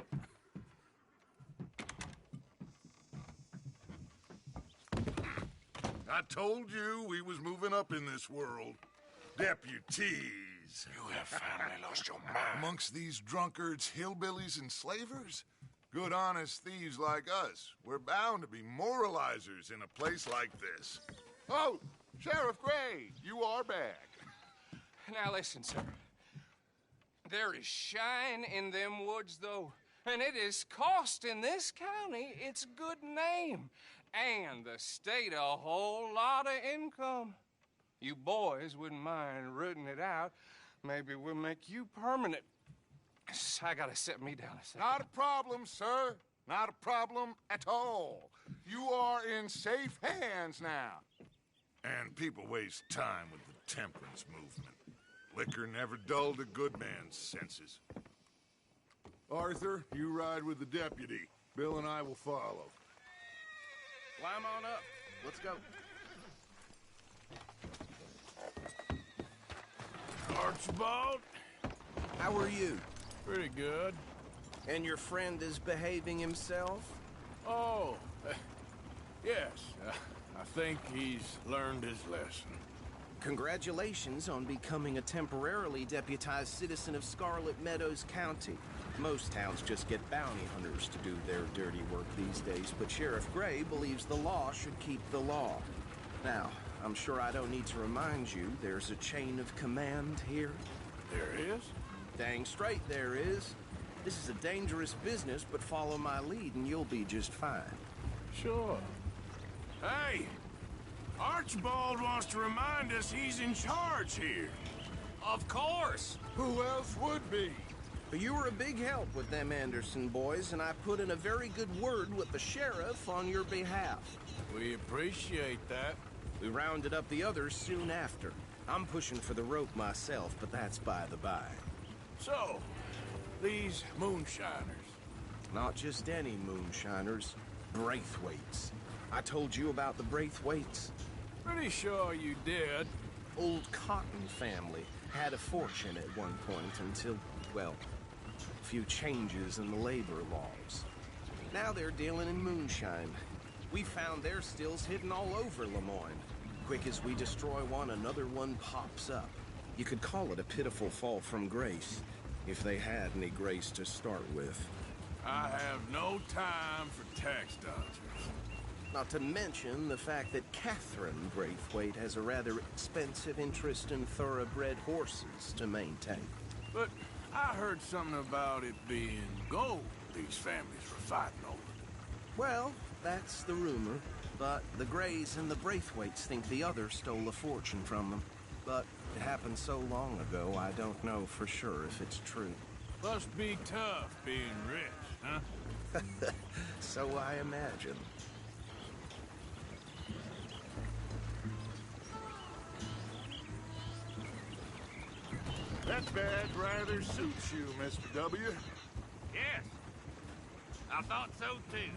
S2: I told you we was moving up in this world. Deputies.
S14: You have finally lost your mind.
S2: Amongst these drunkards, hillbillies, and slavers? Good, honest thieves like us. We're bound to be moralizers in a place like this. Oh, Sheriff Gray, you are back.
S12: Now listen, sir. There is shine in them woods, though, and it is costing this county its good name and the state a whole lot of income. You boys wouldn't mind rooting it out. Maybe we'll make you permanent. I gotta sit me down a second.
S2: Not a problem, sir. Not a problem at all. You are in safe hands now. And people waste time with the temperance movement. Liquor never dulled a good man's senses. Arthur, you ride with the deputy. Bill and I will follow.
S6: Climb on up. Let's go.
S3: Archibald?
S6: How are you?
S3: Pretty good.
S6: And your friend is behaving himself?
S3: Oh, yes. I think he's learned his lesson.
S6: Congratulations on becoming a temporarily deputized citizen of Scarlet Meadows County. Most towns just get bounty hunters to do their dirty work these days, but Sheriff Gray believes the law should keep the law. Now, I'm sure I don't need to remind you there's a chain of command here.
S3: There is?
S6: Dang straight there is. This is a dangerous business, but follow my lead and you'll be just fine.
S3: Sure. Hey! Archibald wants to remind us he's in charge here.
S11: Of course!
S2: Who else would be?
S6: But you were a big help with them Anderson boys, and I put in a very good word with the sheriff on your behalf.
S3: We appreciate that.
S6: We rounded up the others soon after. I'm pushing for the rope myself, but that's by the by.
S3: So, these moonshiners.
S6: Not just any moonshiners, Braithwaites. I told you about the Braithwaites?
S3: Pretty sure you did.
S6: Old Cotton family had a fortune at one point until, well, a few changes in the labor laws. Now they're dealing in moonshine. We found their stills hidden all over Lemoyne. Quick as we destroy one, another one pops up. You could call it a pitiful fall from grace, if they had any grace to start with.
S3: I have no time for tax dodgers.
S6: Not to mention the fact that Catherine Braithwaite has a rather expensive interest in thoroughbred horses to maintain.
S3: But I heard something about it being gold these families were fighting over.
S6: Well, that's the rumor. But the Grays and the Braithwaites think the others stole a fortune from them. But it happened so long ago, I don't know for sure if it's true.
S3: Must be tough being rich, huh?
S6: So I imagine.
S2: That badge rather suits you, Mr. W.
S11: Yes. I thought so, too.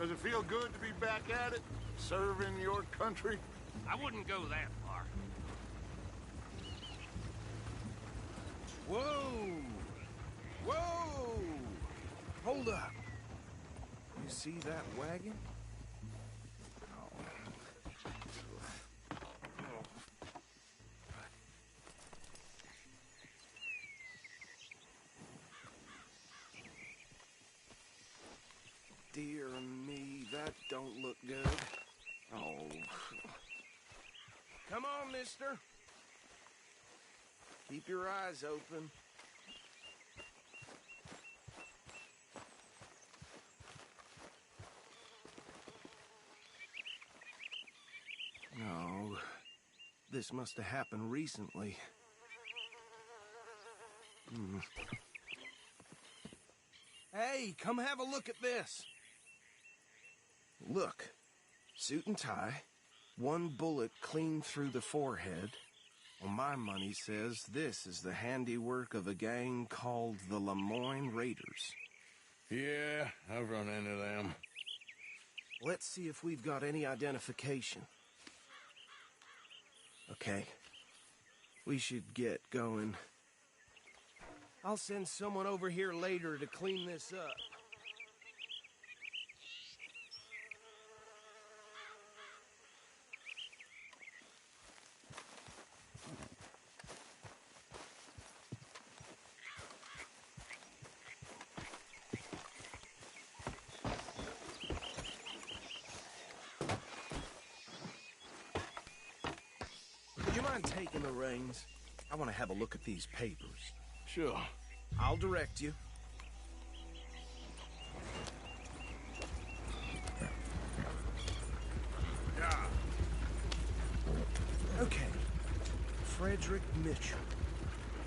S2: Does it feel good to be back at it? Serving your country?
S11: I wouldn't go that far.
S6: Whoa! Whoa! Hold up. You see that wagon? Dear me, that don't look good. Oh. Come on, mister. Keep your eyes open. No. This must have happened recently. Hey, come have a look at this. Look, suit and tie, one bullet clean through the forehead. Well, my money says this is the handiwork of a gang called the Lemoyne Raiders.
S3: Yeah, I've run into them.
S6: Let's see if we've got any identification. Okay, we should get going. I'll send someone over here later to clean this up. Would you mind taking the reins? I want to have a look at these papers.
S3: Sure.
S6: I'll direct you.
S3: Yeah.
S6: Okay. Frederick Mitchell,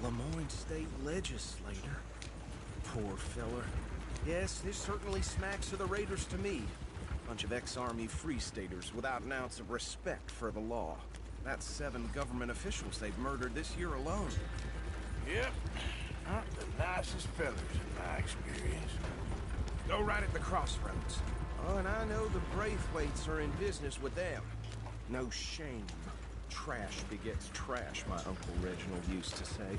S6: Lemoyne State Legislator. Poor feller. Yes, this certainly smacks of the Raiders to me. Bunch of ex-Army free staters without an ounce of respect for the law. That's 7 government officials they've murdered this year alone.
S3: Yep. Not the nicest fellas in my experience.
S6: Go right at the crossroads. Oh, and I know the Braithwaites are in business with them. No shame. Trash begets trash, my Uncle Reginald used to say.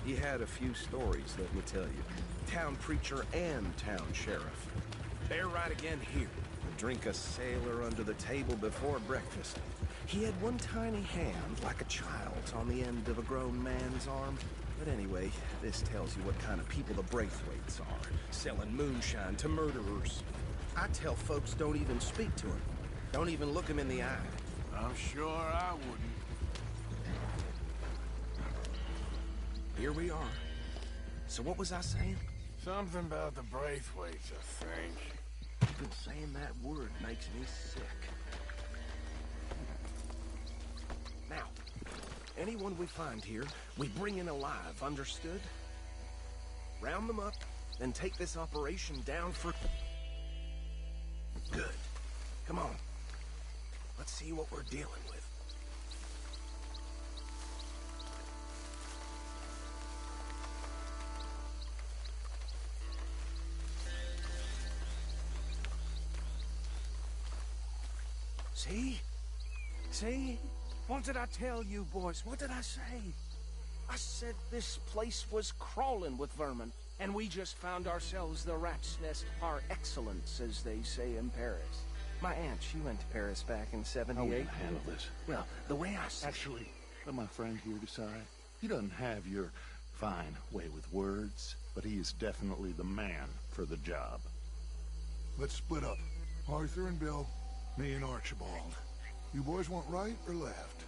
S6: He had a few stories, let me tell you. Town preacher and town sheriff. They're right again here. Drink a sailor under the table before breakfast. He had one tiny hand, like a child's, on the end of a grown man's arm. But anyway, this tells you what kind of people the Braithwaites are. Selling moonshine to murderers. I tell folks don't even speak to him. Don't even look him in the eye.
S3: I'm sure I wouldn't.
S6: Here we are. So what was I saying?
S3: Something about the Braithwaites, I think.
S6: Even saying that word makes me sick. Now, anyone we find here, we bring in alive, understood? Round them up, then take this operation down for... Good. Come on. Let's see what we're dealing with. See? See? What did I tell you, boys? What did I say? I said this place was crawling with vermin, and we just found ourselves the rat's nest par excellence, as they say in Paris. My aunt, she went to Paris back in '78.
S19: How are we gonna handle this?
S6: Well, the way I see...
S19: Actually, let my friend here decide. He doesn't have your fine way with words, but he is definitely the man for the job.
S2: Let's split up. Arthur and Bill, me and Archibald. You boys want right or left?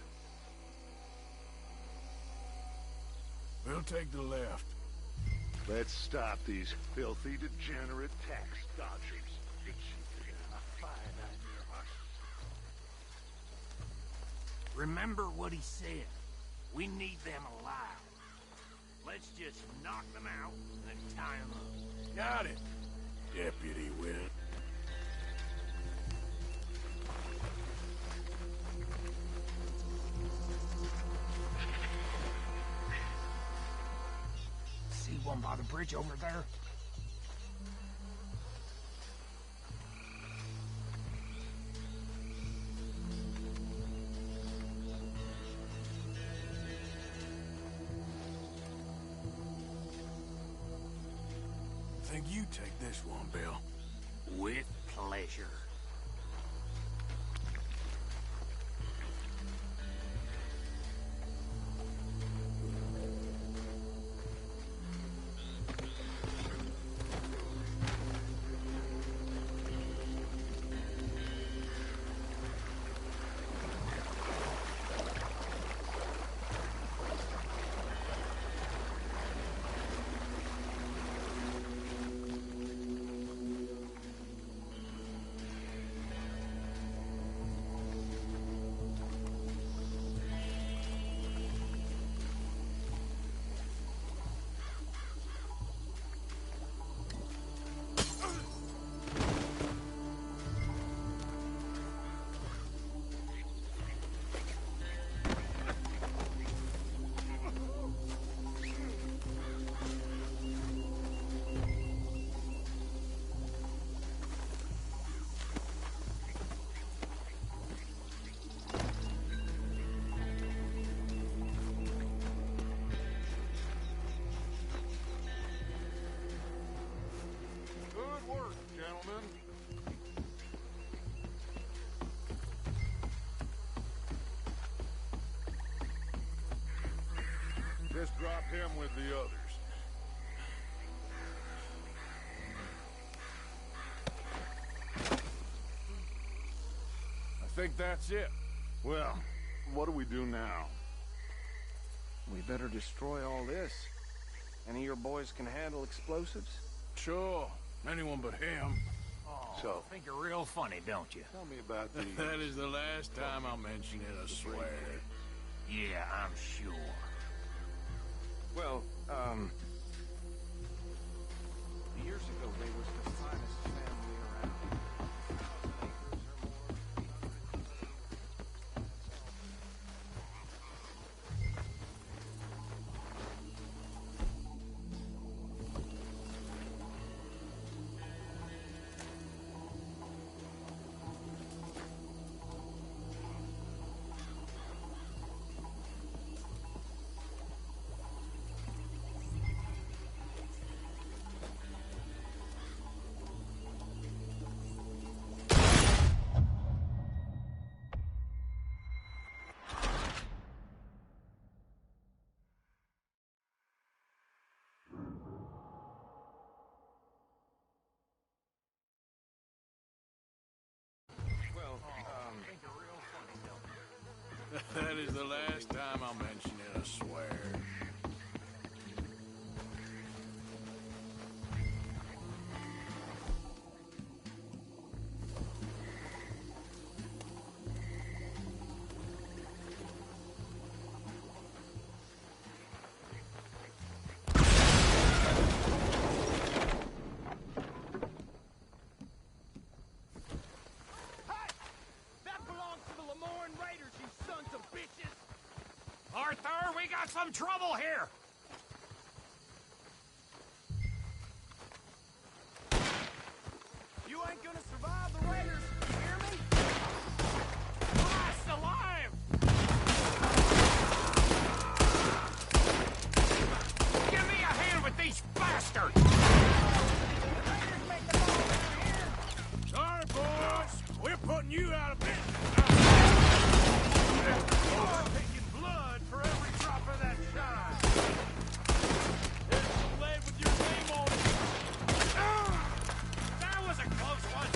S3: We'll take the left.
S19: Let's stop these filthy, degenerate tax dodgers.
S20: Remember what he said. We need them alive. Let's just knock them out and tie them up.
S3: Got it, Deputy Will.
S20: See one by the bridge over there?
S3: I think you take this one, Bill.
S20: With pleasure.
S2: Just drop him with the others.
S3: I think that's it.
S19: Well, what do we do now?
S6: We better destroy all this. Any of your boys can handle explosives?
S3: Sure. Anyone but him.
S20: Oh,
S19: So,
S20: think you're real funny, don't you?
S19: tell me about these.
S3: That is the last time I'll mention it, I swear.
S20: Yeah, I'm sure.
S6: Well, years ago they was the finest family around.
S20: some trouble here!
S3: You ain't gonna survive the raiders, you hear me?
S20: Christ alive! Give me a hand with these bastards!
S3: Sorry, boys. We're putting you out of business. You're taking blood for every drop of that shine. There's some lead with your name on it.
S20: That was a close one!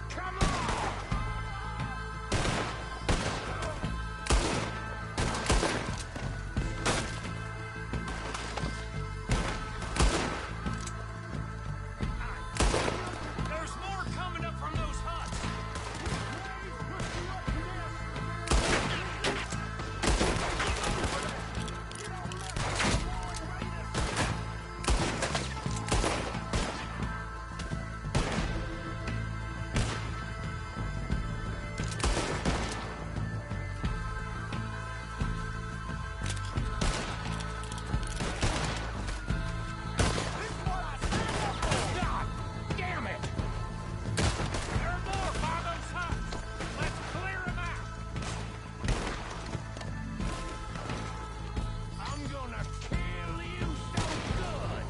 S20: Come on! There's more coming up from those huts! God damn it! There are more by those huts! Let's clear them out! I'm gonna kill you so good!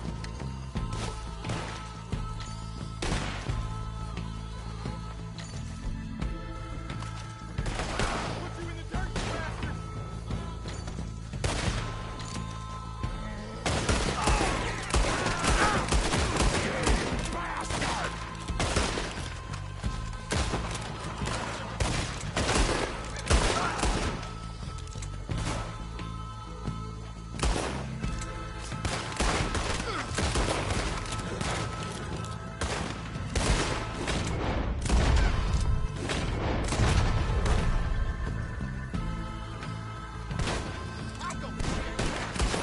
S3: Put you in the dirt, you bastard.
S20: Bastard!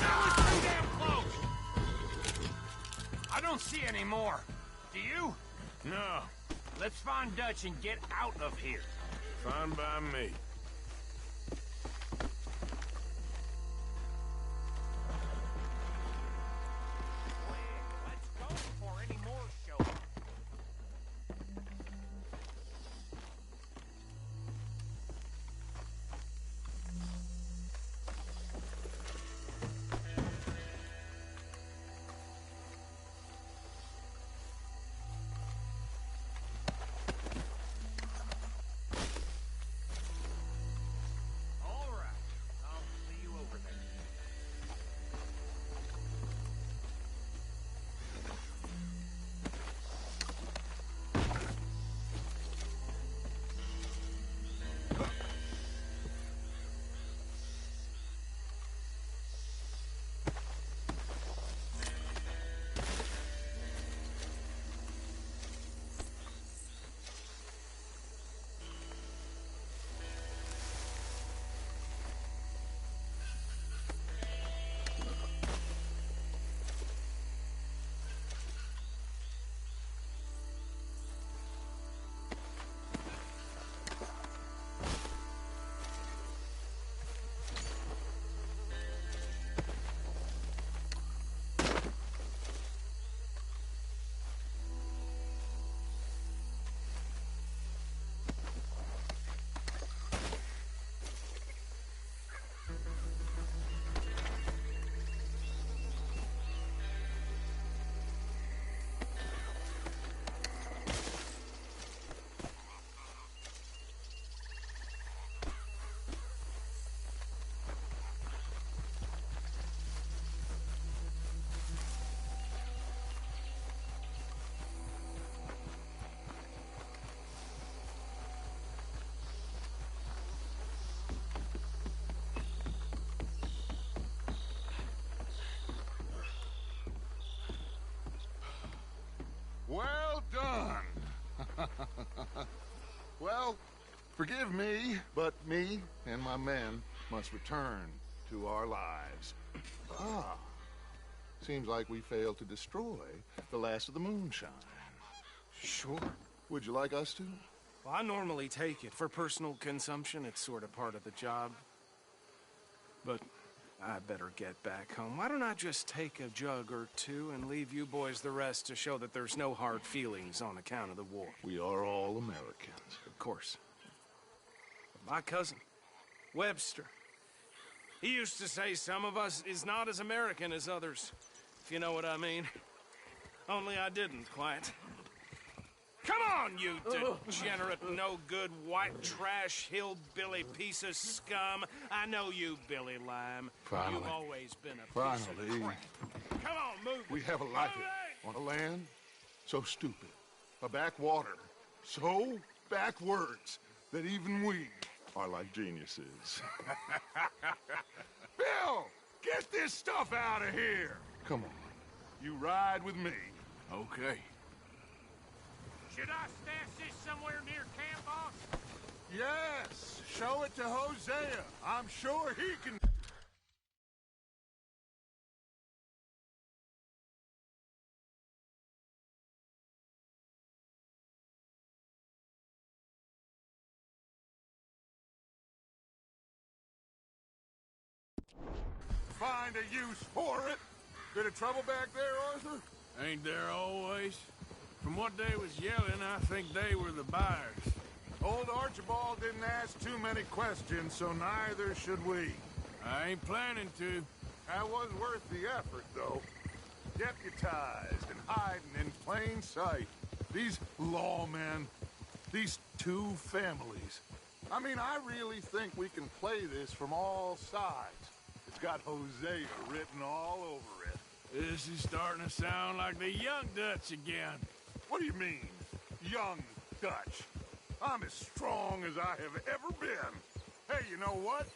S20: That was too damn close! I don't see any more. Do you? No. Let's find Dutch and get out of here.
S3: Fine by me.
S20: Let's go before any more show up. All right. I'll see you over there.
S19: Well done. Well, forgive me, but me and my men must return to our lives. Ah, seems like we failed to destroy the last of the moonshine.
S12: Sure.
S19: Would you like us to?
S6: Well, I normally take it. For personal consumption, it's sort of part of the job. But I better get back home. Why don't I just take a jug or two and leave you boys the rest to show that there's no hard feelings on account of the war?
S19: We are all Americans.
S6: Of course. But my cousin, Webster, he used to say some of us is not as American as others, if you know what I mean. Only I didn't quite. Come on, you degenerate, no-good, white trash, hillbilly piece of scum. I know you, Billy Lime.
S19: Finally.
S6: You've always been a piece of crap. Come on, move it.
S19: We have a life on a land so stupid, a backwater so backwards that even we are like geniuses. Bill, get this stuff out of here. Come on, you ride with me.
S2: Okay.
S20: Should I stash this somewhere near camp, boss?
S19: Yes, show it to Hosea. I'm sure he can... Find a use for it. Bit of trouble back there, Arthur?
S3: Ain't there always? From what they was yelling, I think they were the buyers.
S19: Old Archibald didn't ask too many questions, so neither should we.
S3: I ain't planning to.
S19: That was worth the effort, though. Deputized and hiding in plain sight. These lawmen, these two families. I mean, I really think we can play this from all sides. It's got Hosea written all over it.
S3: This is starting to sound like the Young Dutch again.
S19: What do you mean, young Dutch? I'm as strong as I have ever been. Hey, you know what?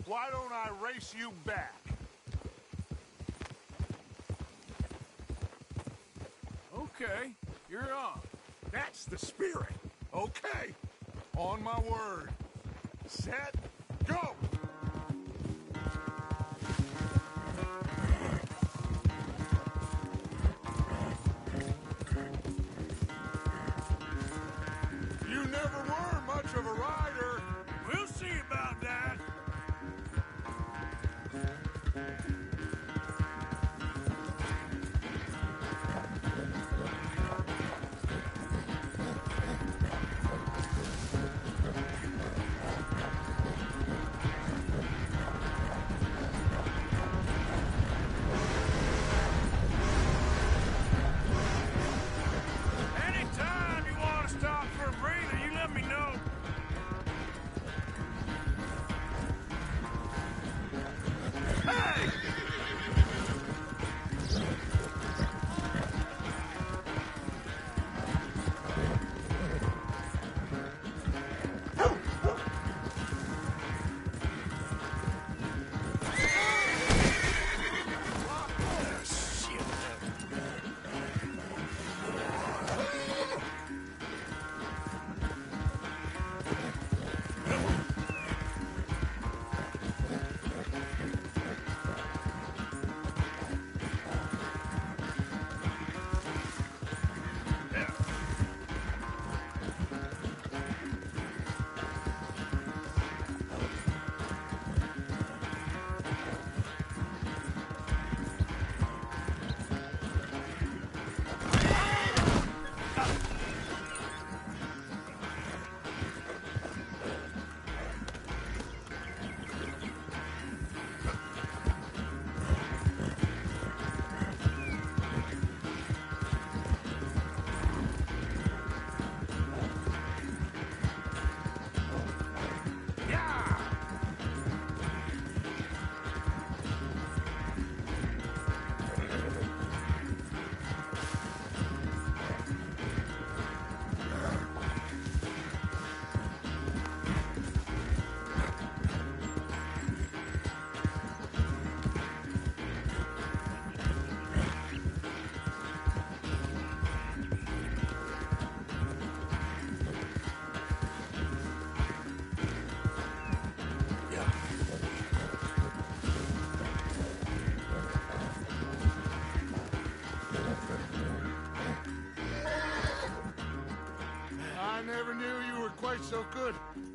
S19: Why don't I race you back?
S3: Okay, you're on.
S19: That's the spirit. Okay, on my word. Set, go! You never were much of a rider.
S3: We'll see about that.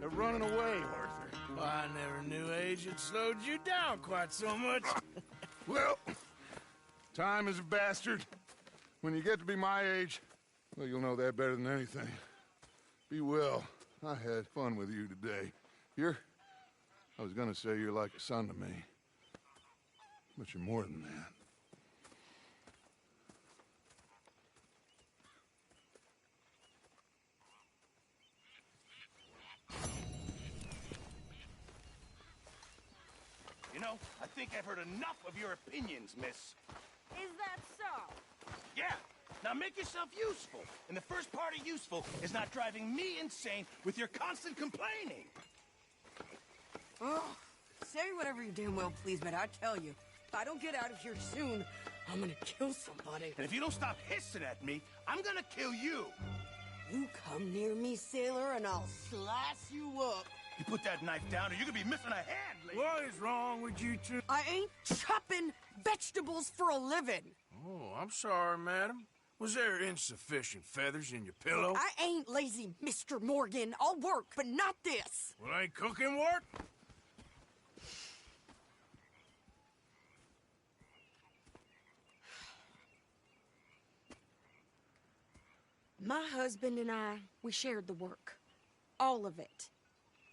S2: They're running away, Arthur.
S3: Well, I never knew age had slowed you down quite so much.
S2: Well, time is a bastard. When you get to be my age, well, you'll know that better than anything. Be well. I had fun with you today. I was gonna say you're like a son to me. But you're more than that.
S20: You know, I think I've heard enough of your opinions, miss.
S10: Is that so?
S20: Yeah. Now make yourself useful. And the first part of useful is not driving me insane with your constant complaining.
S21: Oh, say whatever you damn well please, but I tell you, if I don't get out of here soon, I'm gonna kill somebody.
S20: And if you don't stop hissing at me, I'm gonna kill you.
S21: You come near me, sailor, and I'll slice you up.
S20: You put that knife down or you're gonna be missing a hand, lady.
S3: What is wrong with you two?
S21: I ain't chopping vegetables for a living.
S3: Oh, I'm sorry, madam. Was there insufficient feathers in your pillow?
S21: I ain't lazy, Mr. Morgan. I'll work, but not this.
S3: Well, ain't cooking work?
S21: My husband and I, we shared the work. All of it.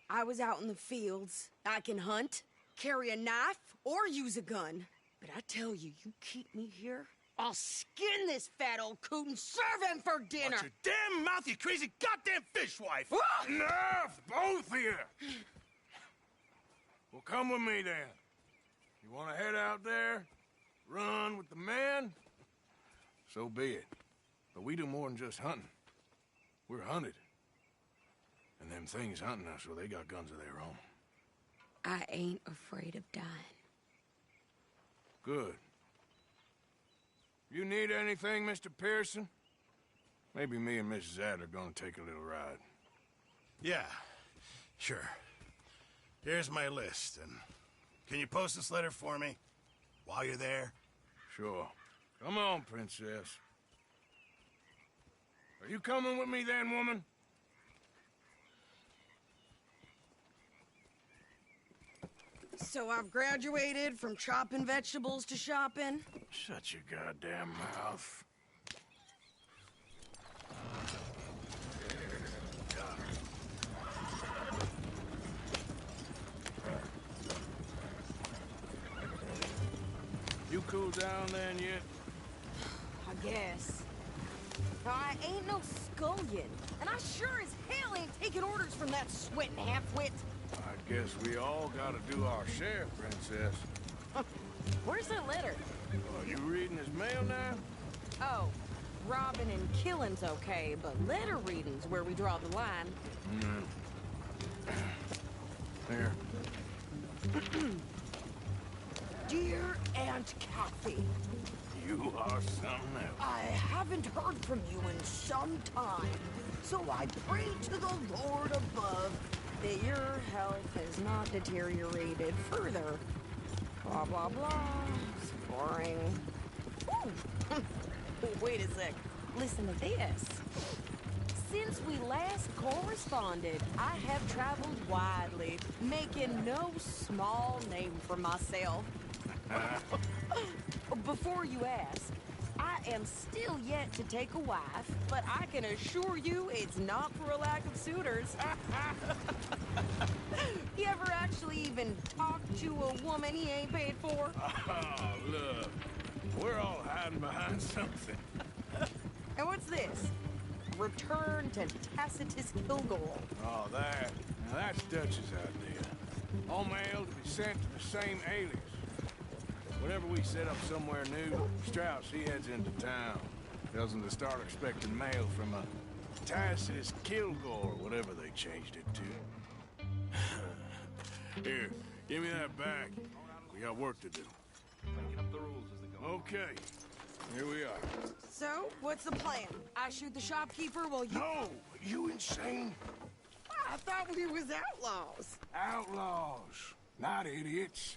S21: I was out in the fields. I can hunt, carry a knife, or use a gun. But I tell you, you keep me here, I'll skin this fat old coot and serve him for dinner.
S20: Watch your damn mouth, you crazy goddamn fishwife!
S3: Enough, both of you! Well, come with me, then. You want to head out there, run with the men? So be it. But we do more than just hunting. We're hunted. And them things hunting us, well, they got guns of their own.
S21: I ain't afraid of dying.
S3: Good. You need anything, Mr. Pearson? Maybe me and Mrs. Adler are gonna take a little ride.
S20: Yeah, sure. Here's my list, and can you post this letter for me while you're there?
S3: Sure. Come on, princess. Are you coming with me then, woman?
S21: So I've graduated from chopping vegetables to shopping?
S3: Shut your goddamn mouth. You cool down then yet?
S21: I guess. I ain't no scullion, and I sure as hell ain't taking orders from that sweating half-wit.
S3: I guess we all gotta do our share, princess.
S21: Where's that letter?
S3: You reading his mail now?
S21: Oh, robbing and killing's okay, but letter reading's where we draw the line.
S3: Here.
S21: Dear Aunt Kathy.
S3: You are something else.
S21: I haven't heard from you in some time, so I pray to the Lord above that your health has not deteriorated further. Blah, blah, blah. It's boring. Ooh. Wait a sec. Listen to this. Since we last corresponded, I have traveled widely, making no small name for myself. Before you ask, I am still yet to take a wife, but I can assure you it's not for a lack of suitors. You ever actually even talked to a woman he ain't paid for?
S3: Oh, look. We're all hiding behind something.
S21: And what's this? Return to Tacitus Kilgore.
S3: Oh, that. Now, that's Dutch's idea. All mail to be sent to the same alias. Whenever we set up somewhere new, Strauss, he heads into town. Tells them to start expecting mail from a Tacitus Kilgore, whatever they changed it to. Here, give me that back. We got work to do.
S4: Making up the rules as they go.
S3: Okay, here we are.
S21: So, what's the plan? I shoot the shopkeeper while you...
S3: No! You insane?
S21: I thought we was outlaws.
S3: Outlaws, not idiots.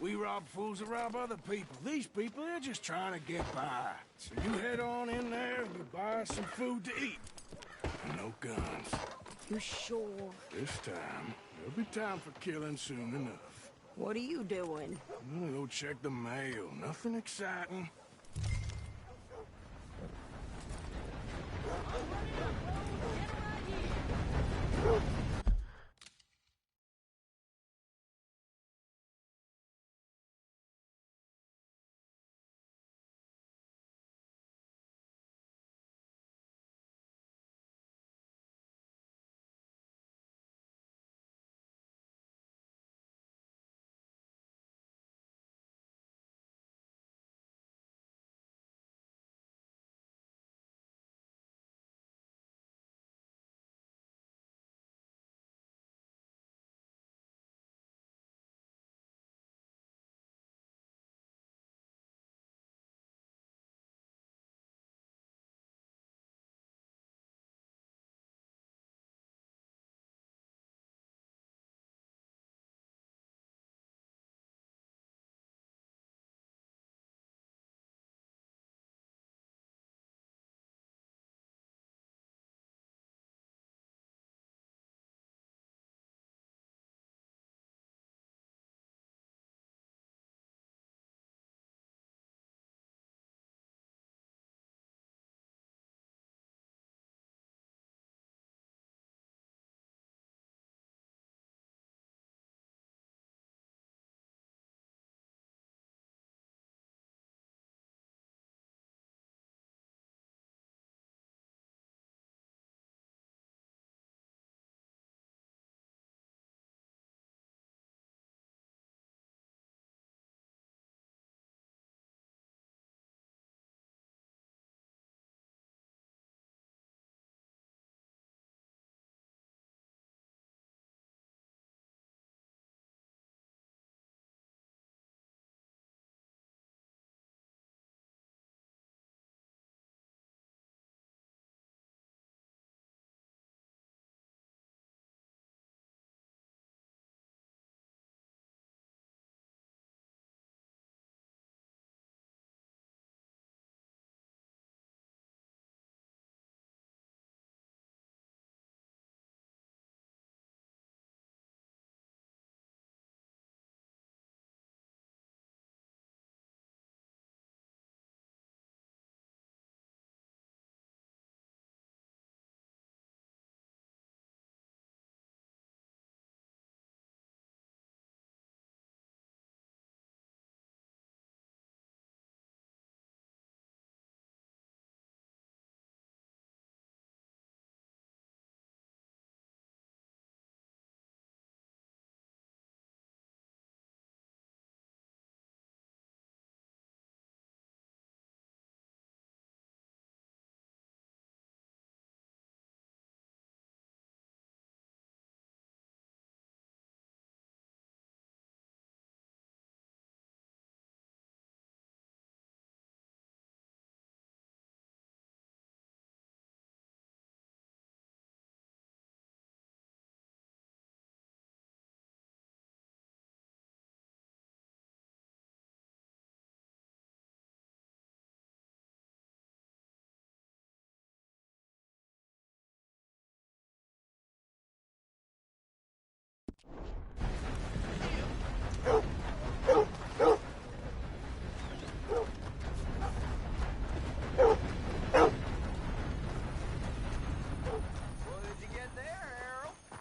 S3: We rob fools that rob other people. These people, they're just trying to get by. So you head on in there and you buy some food to eat. And no guns.
S21: You sure?
S2: This time, there'll be time for killing soon enough.
S21: What are you doing?
S2: I'm gonna go check the mail. Nothing exciting.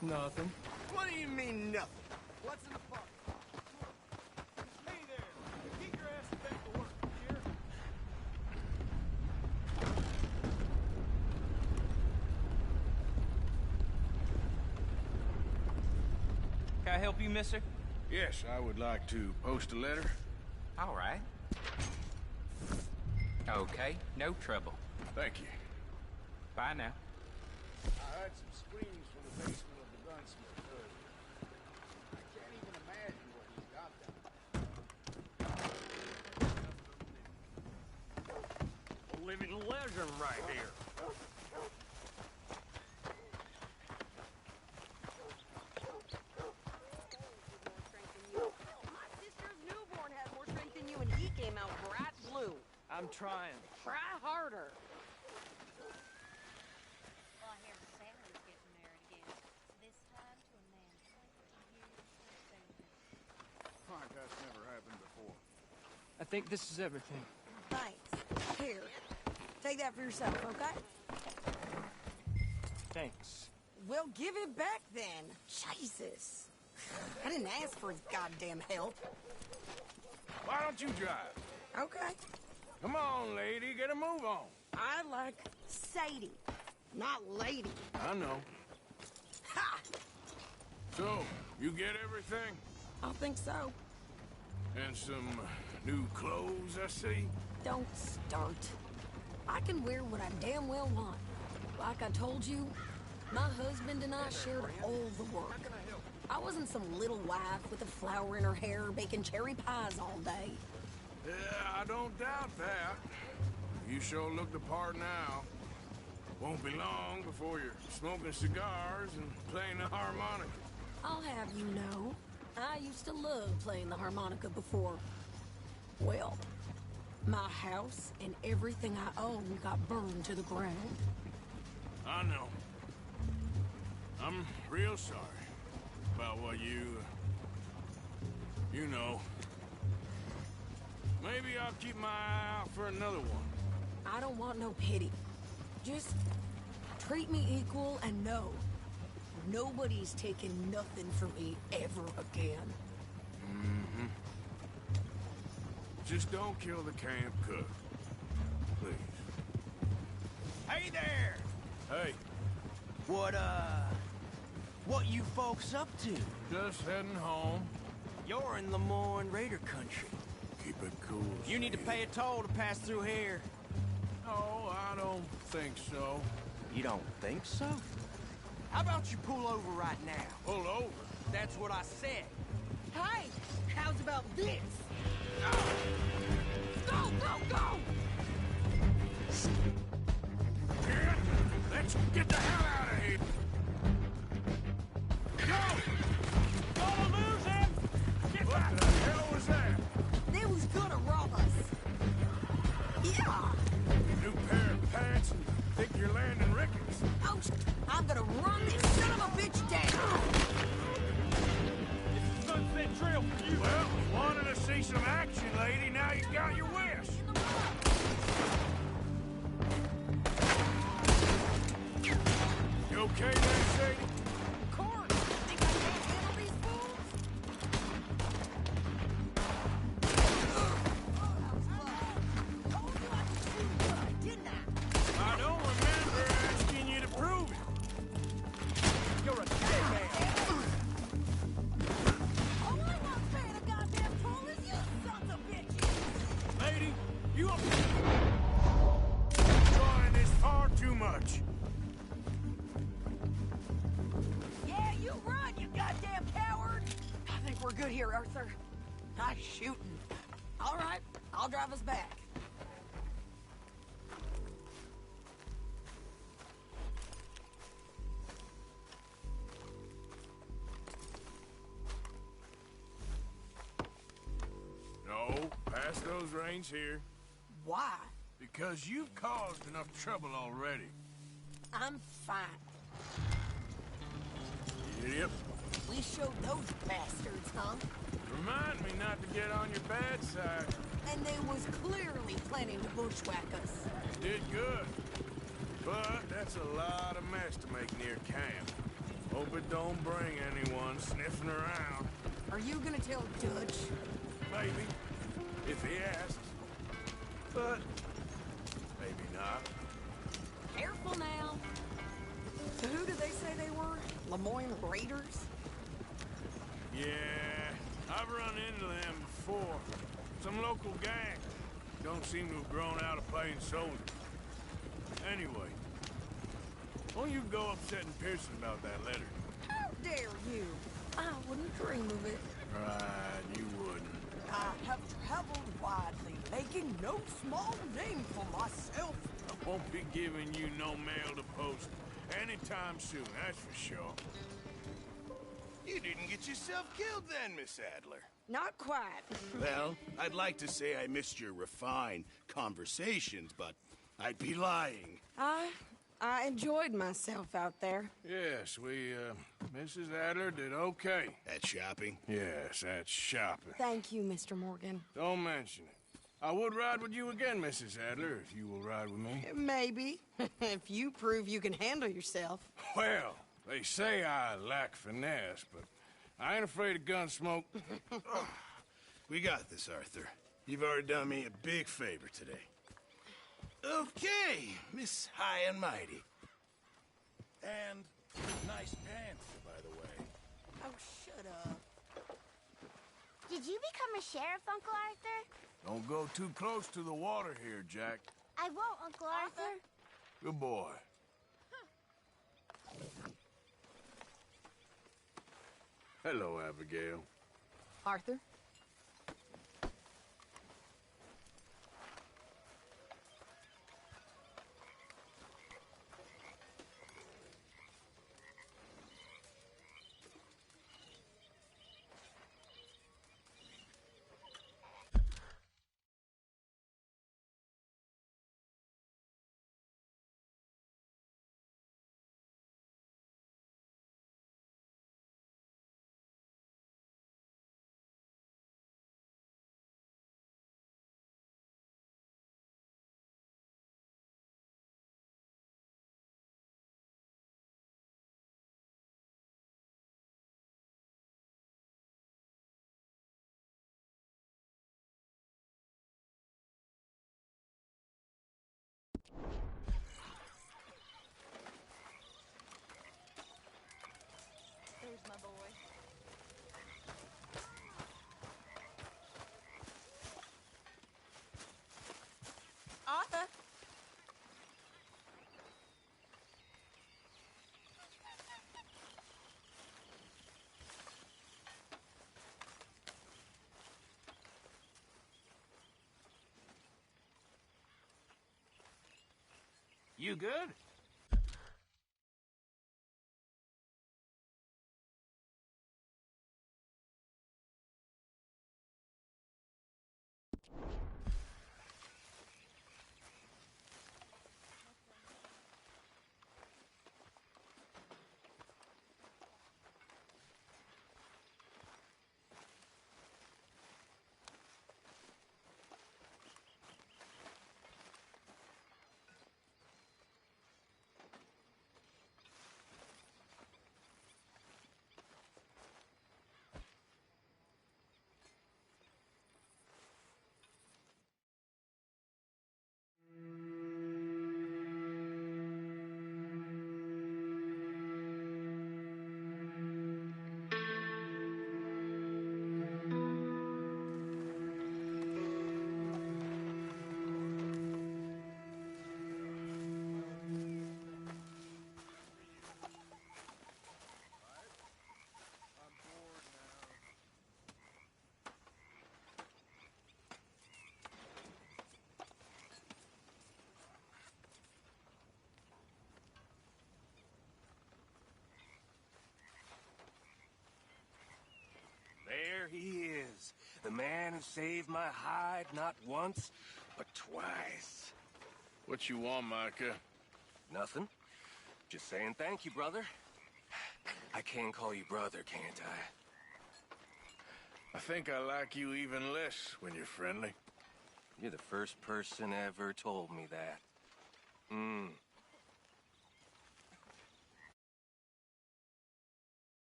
S15: Nothing.
S6: What do you mean, nothing? What's in the pocket?
S3: Hey there! Get your ass back to work, you hear?
S15: Can I help you, mister?
S2: Yes, I would like to post a letter.
S13: All right. Okay, no trouble.
S2: Thank you.
S13: Bye now.
S3: I heard some screams from the basement of the gunsmith earlier. I can't even imagine what he's got down.
S13: A living legend right here.
S21: My sister's newborn had more strength than you, and he came out bright blue.
S15: I'm trying.
S21: Try harder.
S17: Well, I hear Sally's getting married again.
S13: think this is everything.
S21: Thanks. Here. Take that for yourself, okay?
S13: Thanks.
S21: Well, give it back then. Jesus. I didn't ask for his goddamn help.
S3: Why don't you drive?
S21: Okay.
S3: Come on, lady, get a move on.
S21: I like Sadie, not lady.
S3: I know.
S21: Ha!
S3: So, you get everything?
S21: I think so.
S3: And some new clothes, I see?
S21: Don't start. I can wear what I damn well want. Like I told you, my husband and I shared all the work. I wasn't some little wife with a flower in her hair baking cherry pies all day.
S3: Yeah, I don't doubt that. You sure look the part now. Won't be long before you're smoking cigars and playing the harmonica.
S21: I'll have you know, I used to love playing the harmonica before. Well, my house and everything I own got burned to the ground.
S3: I know. I'm real sorry about what you know. Maybe I'll keep my eye out for another one.
S21: I don't want no pity. Just treat me equal and know nobody's taking nothing from me ever again.
S3: Mm-hmm. Just don't kill the camp cook. Please.
S6: Hey there!
S3: Hey.
S6: What you folks up to?
S3: Just heading home.
S6: You're in Lemoyne Raider country.
S3: Keep it cool.
S6: You need to pay a toll to pass through here.
S3: No, I don't think so.
S6: You don't think so? How about you pull over right now?
S3: Pull over?
S6: That's what I said.
S21: Hey, how's about this? Go, go, go!
S3: Kid, let's get the hell out of here. Go!
S11: Gonna lose him! Get back!
S3: What the hell was that?
S21: They was gonna rob us. Yeah!
S3: New pair of pants and think you're landing rickets.
S21: Oh, I'm gonna run this son of a bitch down!
S11: This is Sunset Trail for you!
S3: Well, wanted to see some action, lady. Now you got your wish. You okay there, Sadie?
S21: Of course! Think I can't handle these fools? Told you I could shoot good, didn't I?
S3: I don't remember asking you to prove it.
S11: You're a dead man!
S21: All I want paying a goddamn toll is you sons of bitches!
S3: Lady, you up? Trying this far too much.
S21: Yeah, you run, you goddamn coward! I think we're good here, Arthur. Nice shooting. All right, I'll drive us back.
S3: No, pass those reins here.
S21: Why?
S3: Because you've caused enough trouble already.
S21: I'm fine.
S3: Idiot.
S21: We showed those bastards, huh?
S3: Remind me not to get on your bad side.
S21: And they was clearly planning to bushwhack us.
S3: Did good. But that's a lot of mess to make near camp. Hope it don't bring anyone sniffing around.
S21: Are you gonna tell Dutch?
S3: Maybe. If he asks. But maybe not.
S21: Careful now. So who did they say they were? Lemoyne Raiders?
S3: Yeah, I've run into them before. Some local gang. Don't seem to have grown out of playing soldiers. Anyway, won't you go upsetting Pearson about that letter?
S21: How dare you? I wouldn't dream of it.
S3: Right, you wouldn't.
S21: I have traveled widely, making no small name for myself.
S3: I won't be giving you no mail to post anytime soon, that's for sure.
S20: You didn't get yourself killed then, Miss Adler.
S21: Not quite.
S20: Well, I'd like to say I missed your refined conversations, but I'd be lying.
S21: I enjoyed myself out there.
S3: Yes, Mrs. Adler did okay.
S20: At shopping?
S3: Yes, that's shopping.
S21: Thank you, Mr. Morgan.
S3: Don't mention it.
S20: I would ride with you again, Mrs. Adler, if you will ride with me.
S21: Maybe. If you prove you can handle yourself.
S20: Well, they say I lack finesse, but I ain't afraid of gun smoke. We got this, Arthur. You've already done me a big favor today. Okay, Miss High and Mighty. And nice pants, by the way.
S21: Oh, shut up.
S5: Did you become a sheriff, Uncle Arthur?
S3: Don't go too close to the water here, Jack.
S5: I won't, Uncle Arthur.
S3: Good boy.
S20: Hello, Abigail.
S21: Arthur?
S10: There's my boy.
S21: Arthur?
S3: You good?
S14: There he is, the man who saved my hide not once, but twice.
S20: What you want, Micah?
S14: Nothing. Just saying thank you, brother. I can call you brother, can't I?
S20: I think I like you even less when you're friendly.
S14: You're the first person ever told me that.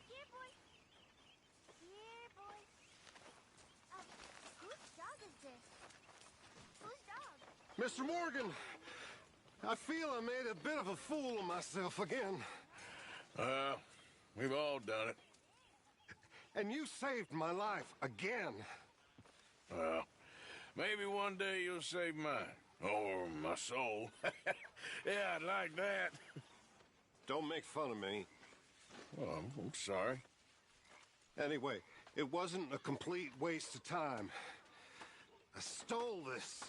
S5: Here, boy. Here, boy. Whose dog is this? Whose dog?
S22: Mr. Morgan, I feel I made a bit of a fool of myself again.
S20: We've all done it.
S22: And you saved my life again.
S20: Well, maybe one day you'll save mine. Or my soul. Yeah, I'd like that.
S22: Don't make fun of me.
S20: Oh, I'm sorry.
S22: Anyway, it wasn't a complete waste of time. I stole this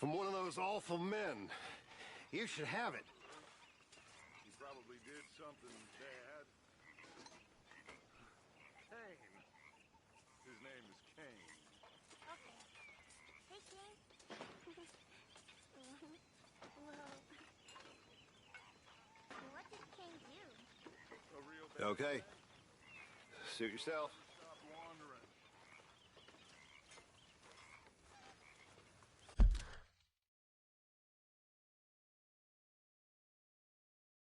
S22: from one of those awful men. You should have it.
S19: He probably did something bad. Kane. His name is Kane.
S5: Okay. Hey, King. What did King do?
S22: Okay. Suit yourself.